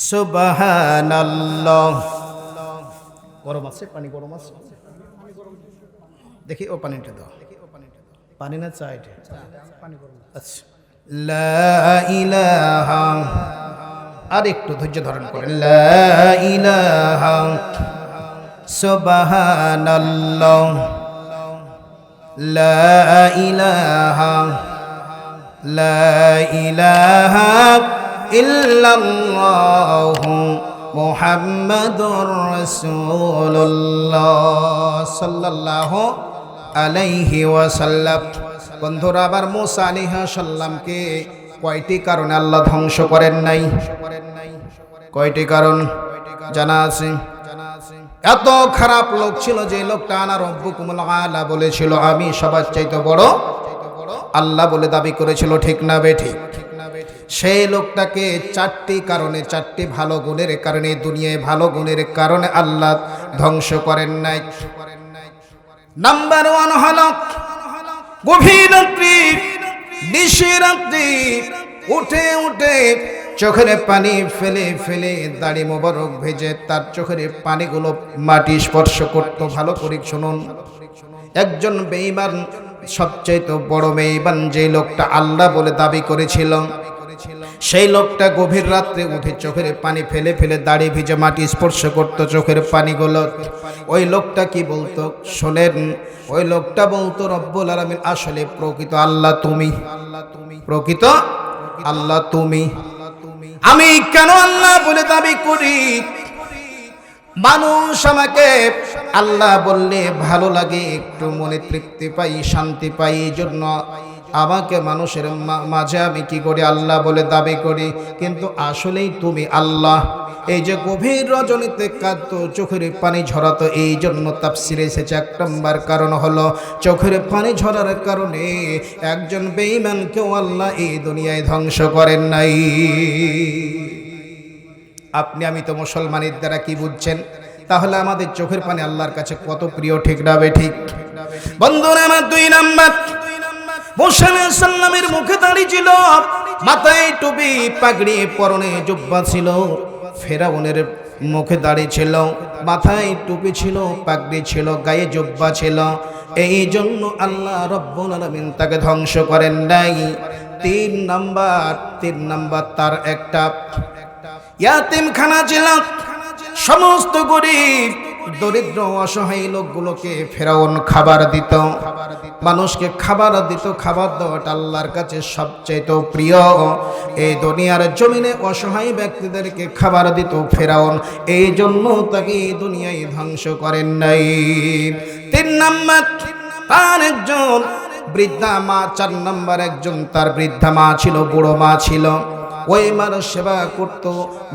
A: সুবহানাল্লাহ। গরম আছে, পানি গরম আছে, দেখি ও পানিটা দাও। পানি না চা? এটা পানি গরম। আচ্ছা, লা ইলাহা। আর একটু ধৈর্য ধারণ করেন। লা ইলাহা সুবহানাল্লাহ, লা ইলাহা, লা ইলাহা ইল্লাল্লাহু মুহাম্মাদুর রাসূলুল্লাহ সাল্লাল্লাহু আলাইহি ওয়াসাল্লাম। বন্ধুরা, আবার মুসা আলাইহিস সালামকে কয়টি কারণে আল্লাহ ধ্বংস করেন নাই? কয়টি কারণ জানা আছে? এত খারাপ লোক ছিল যে লোকটা আনা রব্বুকুমুল আলা বলেছিল, আমি সবার চাইতে বড় আল্লাহ বলে দাবি করেছিল, ঠিক না বেঠিক? সেই লোকটাকে 4টি কারণে, 4টি ভালো গুণের কারণে, দুনিয়ায় ভালো গুণের কারণে আল্লাহ ধ্বংস করেন নাই। নাম্বার 1 হলো গভীর রাত্রি, নিশিরাত্রি উঠে উঠে চোখের পানি ফেলে ফেলে দাড়ি মোবারক ভেজে তার চোখের পানিগুলো মাটি স্পর্শ করত। ভালো করে শুনুন, একজন বেঈমান, সবচেয়ে বড় বেঈমান যে লোকটা আল্লাহ বলে দাবি করেছিল, সেই লোকটা গভীর রাত্রে উঠে চোখের পানি ফেলে ফেলে দাড়ি ভিজে মাটি স্পর্শ করত চোখের পানিগুলো। ওই লোকটা কি বলতো শোনেন? ওই লোকটা বলতো, রব্বুল আলামিন আসলে প্রকৃত আল্লাহ তুমি, প্রকৃত আল্লাহ তুমি। আমি কেন আল্লাহ বলে দাবি করি? মানুষ আমাকে আল্লাহ বললে ভালো লাগে, একটু মনে তৃপ্তি পাই, শান্তি পাই, এই জন্য আমাকে মানুষের মাঝে আমি কি করি? আল্লাহ বলে দাবি করি। কিন্তু আসলেই তুমি আল্লাহ। এই যে গভীর রজনীতে কাঁদতো, চোখের পানি ঝরাতো, এই জন্য তাফসিরে এসেছে 1 নম্বর কারণ হলো চোখের পানি ঝরার কারণে একজন বেঈমানকেও আল্লাহ এই দুনিয়ায় ধ্বংস করেন নাই। আপনি আমি তো মুসলমানের দ্বারা কি বুঝছেন? তাহলে আমাদের চোখের পানি আল্লাহর কাছে কত প্রিয়, ঠিক না বেঠিক? বন্ধুরা, আমার 2 নাম্বার, মুসা আলাইহিস সালামের মুখে দাড়ি ছিল, মাথায় টুপি, পাগড়ি, পরনে জুব্বা ছিল। ফেরাউনের মুখে দাড়ি ছিল, মাথায় টুপি ছিল, পাগড়ি ছিল, গায়ে জুব্বা ছিল। এই জন্য আল্লাহ রব্বুল আলামিন তাকে ধ্বংস করেন নাই। 3 নাম্বার তার একটা ইয়াতিমখানা ছিল। সমস্ত গরিব দরিদ্র অসহায় লোকগুলোকে ফেরাউন খাবার দিত, মানুষকে খাবার দিত। খাবার দেওয়াটা আল্লাহর কাছে সবচেয়ে প্রিয়। এই দুনিয়ার জমিনে অসহায় ব্যক্তিদেরকে খাবার দিত ফেরাউন, এই জন্য তাকে এই দুনিয়ায় ধ্বংস করেন নাই। 3 নাম্বার, তার একজন বৃদ্ধা মা, 4 নম্বর একজন তার বৃদ্ধা মা ছিল, বুড়ো মা ছিল। ওই মার সেবা করত,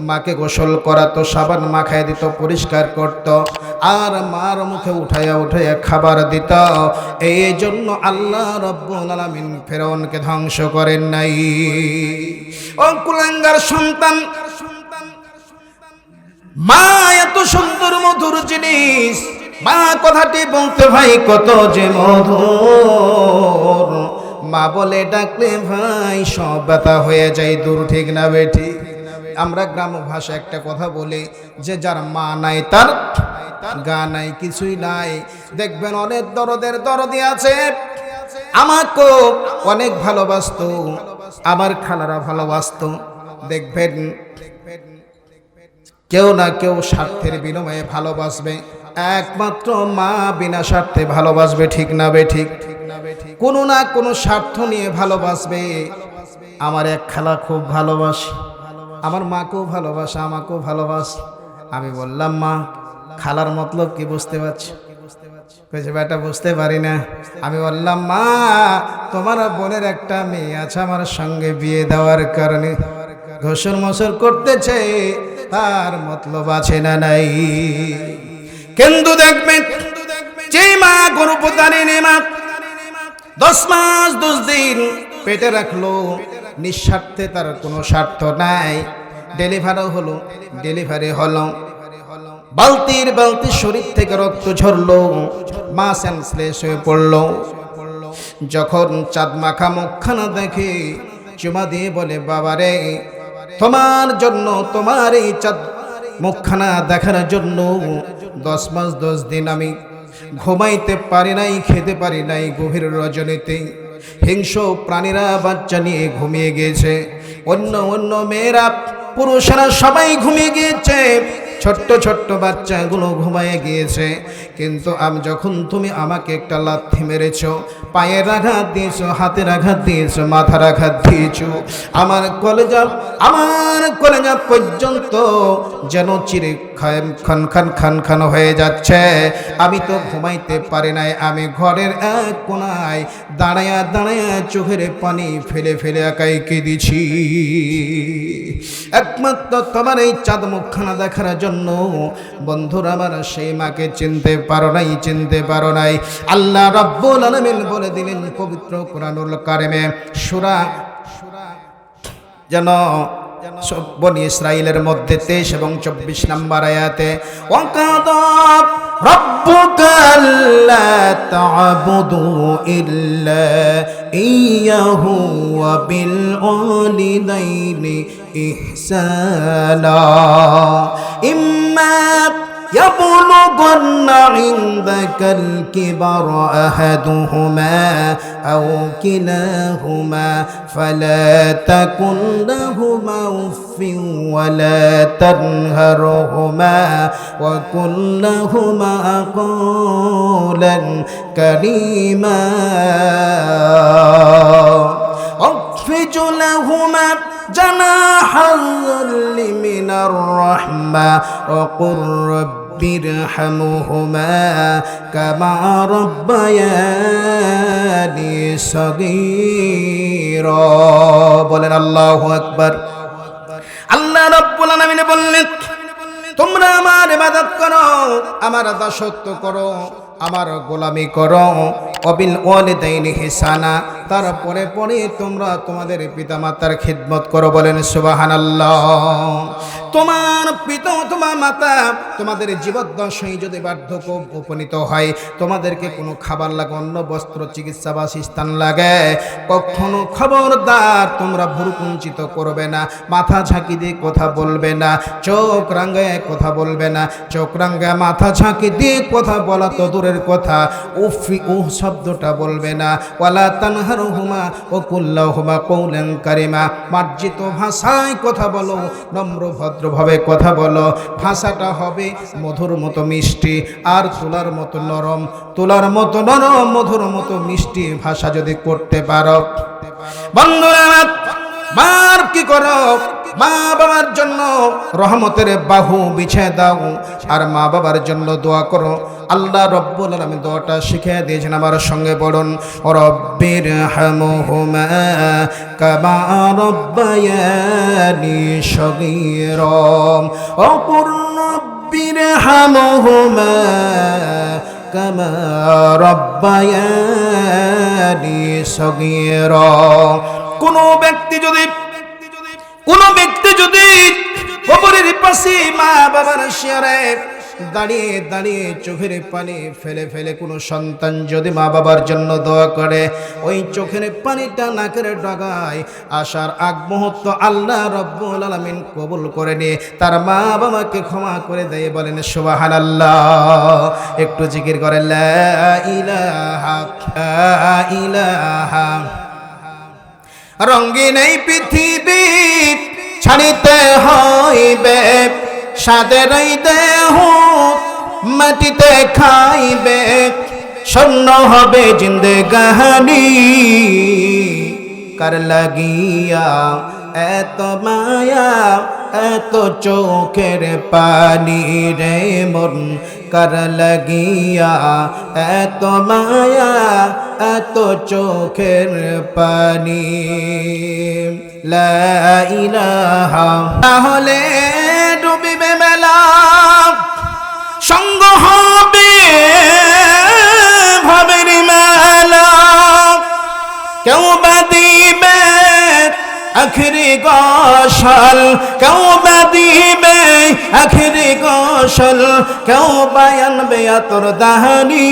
A: মাকে গোসল করাতো, সাবান মাখায় দিত, পরিষ্কার করত, আর মার মুখে উঠাইয়া উঠাইয়া খাবার দিত। এই জন্য আল্লাহ রাব্বুল আলামিন ফেরাউনকে ধ্বংস করেন নাই। ও কুলাঙ্গার সন্তান, মা এত সুন্দর মধুর জিনিস, মা কথাটি বলতে ভাই কত যে মধুর। মা বলে ডাকলে ভাই সব ব্যথা হয়ে যায় দূর, ঠিক না বেঠি? আমরা গ্রাম ভাষায় একটা কথা বলি যে যার মা নাই তার গা নাই, কিছুই নাই। দেখবেন অনেক দরদের দরদি আছে, আমাকেও অনেক ভালোবাসতো, আমার খালারা ভালোবাসতো। দেখবেন কেউ না কেউ স্বার্থের বিনিময়ে ভালোবাসবে, একমাত্র মা বিনা স্বার্থে ভালোবাসবে, ঠিক না বেঠিক? কোনো না কোনো স্বার্থ নিয়ে ভালোবাসবে। আমার এক খালা খুব ভালোবাসে, আমার মাকেও ভালোবাসে, আমাকেও ভালোবাসে। আমি বললাম মা, খালার মতলব কি বুঝতে পারছি? কইছে বেটা বুঝতে পারি না। আমি বললাম মা, তোমার বোনের একটা মেয়ে আছে আমার সঙ্গে বিয়ে দেওয়ার কারণে ঘোষর মসর করতেছে, তার মতলব আছে না নাই? কিন্তু দেখবেন যে মা গর্ভধারিণী মা 10 মাস 10 দিন পেটে রাখলো, নিঃস্বার্থে, তার কোনো স্বার্থ নাই। ডেলিভারি হলো, বালতির বালতি শরীর থেকে রক্ত ঝরলো, মা সেন্সলেস হয়ে পড়লো। যখন চাঁদ মাখা মুখখানা দেখে চুমা দিয়ে বলে, বাবারে তোমার জন্য, তোমার এই চাঁদ মুখখানা দেখার জন্য 10 মাস 10 দিন আমি ঘুমাইতে পারি নাই, খেতে পারি নাই। গভীর রজনীতে হিংস্র প্রাণীরা বাচ্চা নিয়ে ঘুমিয়ে গিয়েছে, অন্য মেয়েরা, পুরুষেরা সবাই ঘুমিয়ে গিয়েছে, ছোট্ট ছোট্ট বাচ্চাগুলো ঘুমিয়ে গিয়েছে। কিন্তু যখন তুমি আমাকে একটা লাথি মেরেছ, পায়ের আঘাত দিয়েছো, হাতের আঘাত দিয়েছো, মাথার আঘাত দিয়েছো, আমার কলেজা পর্যন্ত যেন চিরে খান খান হয়ে যাচ্ছে। আমি তো ঘুমাইতে পারি নাই, আমি ঘরের এক কোনায় দাঁড়ায়া চোখের পানি ফেলে ফেলে একাই কেঁদেছি। একমাত্র তোমার এই চাঁদ মুখখানা দেখার জন্য। বন্ধুরা আমার, সেই মাকে চিনতে পারো নাই। আল্লাহ রাব্বুল আলামিন বলে দিলেন পবিত্র কোরআনুল কারিমে, সূরা যেন বনি ইসরাইলের মধ্যে 23 এবং 24 নম্বর আয়াতে, ওয়াকাদা রাব্বুকা আল্লা তা'বুদু ইল্লা ইয়্যাহু ওয়া বিল ওয়ালিদাইনি ইহসানা ইম্মা يبلغن عندك الكبر أحدهما أو كلاهما فلا تكن لهما أف ولا تنهرهما وقل لهما قولا كريما واخفض لهما جناح الذل من الرحمة وقل رب ارحمهما كما ربياني صغيرا। বলেন আল্লাহু আকবার। আল্লাহ রাব্বুল আলামিন বললেন, তোমরা আমার ইবাদত করো, আমার দাসত্ব করো, আমার গোলামি করো, অবিল ওয়ালিদাইনি ইহসানা, তারপরে তোমরা তোমাদের পিতামাতার খিদমত করো। বলেন সুবহানাল্লাহ। তোমার পিতা অথবা মাতা তোমাদের জীবদ্দশায় যদি বার্ধক্য উপনীত হয়, তোমাদেরকে কোনো খাবার লাগে, অন্য বস্ত্র, চিকিৎসা বাসস্থান লাগে, কখনো খবরদার তোমরা ভ্রুকুঞ্চিত করবে না, মাথা ঝাঁকি দিয়ে কথা বলবে না, চোখ রাঙ্গায় কথা বলবে না। চোখ রাঙ্গায় মাথা ঝাঁকি দিয়ে কথা বলা তো দূরের কথা, উফি উহ শব্দটা বলবে না। ওয়ালা তানহারহুমা ওয়া কুল্লাহুমা কওলান কারিমা, মার্জিত ভাষায় কথা বলো, নম্র ভদ্রভাবে কথা বলো। ভাষাটা হবে মধুর মতো মিষ্টি আর তুলার মতো নরম, মধুর মতো মিষ্টি ভাষা যদি করতে পারো। বন্ধুরা, মার কি করো, মা বাবার জন্য রহমতের বাহু বিছিয়ে দাও আর মা বাবার জন্য দোয়া করো। আল্লাহ রব্বুল আলামিন দোয়াটা শিখিয়ে দিয়েছেন, আমার সঙ্গে পড়ুন, রব্বির হামহুমা কামা রব্বায়ানি সগীরা। অকুর রব্বির হামহুমা কামা রব্বায়ানি সগীরা। কোনো ব্যক্তি যদি কবরের পাশে মা বাবার শিয়ারে দাঁড়িয়ে দাঁড়িয়ে চোখের পানি ফেলে ফেলে কোনো সন্তান যদি মা বাবার জন্য দোয়া করে, ওই চোখের পানিটা নাকের ডগায় আসার আগ মুহূর্ত আল্লাহ রব্বুল আলামিন কবুল করে নিয়ে তার মা বাবাকে ক্ষমা করে দেয়। বলেন সুবহানাল্লাহ। একটু জিকির করেন লা ইলাহা ইল্লাল্লাহ। রঙিন এই পৃথিবী ছাড়িতে হইবে, সাদের দেহ মাটিতে খাইবে, শূন্য হবে জিন্দেগানি। কার লাগিয়া এত মায়া এত চোখের পানি রে মন, কার লাগিয়া এত মায়া এত চোখের পানি। লা ইলাহা। তাহলে ডুবিবে মেলা, সঙ্গ হবে ভাবের মেলা, কেউ বা দিবে আখেরি গোসল, কেউ বা দিবে আখেরি গোসল, কেউ বা আনবে আতর দাহানি।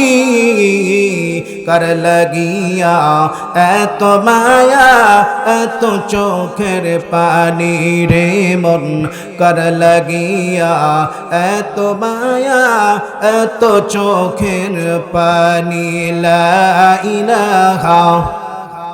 A: কার লাগিয়া এত মায়া এত চোখের পানি রে মন, কার লাগিয়া এত মায়া এত চোখের পানি। লা ইলাহা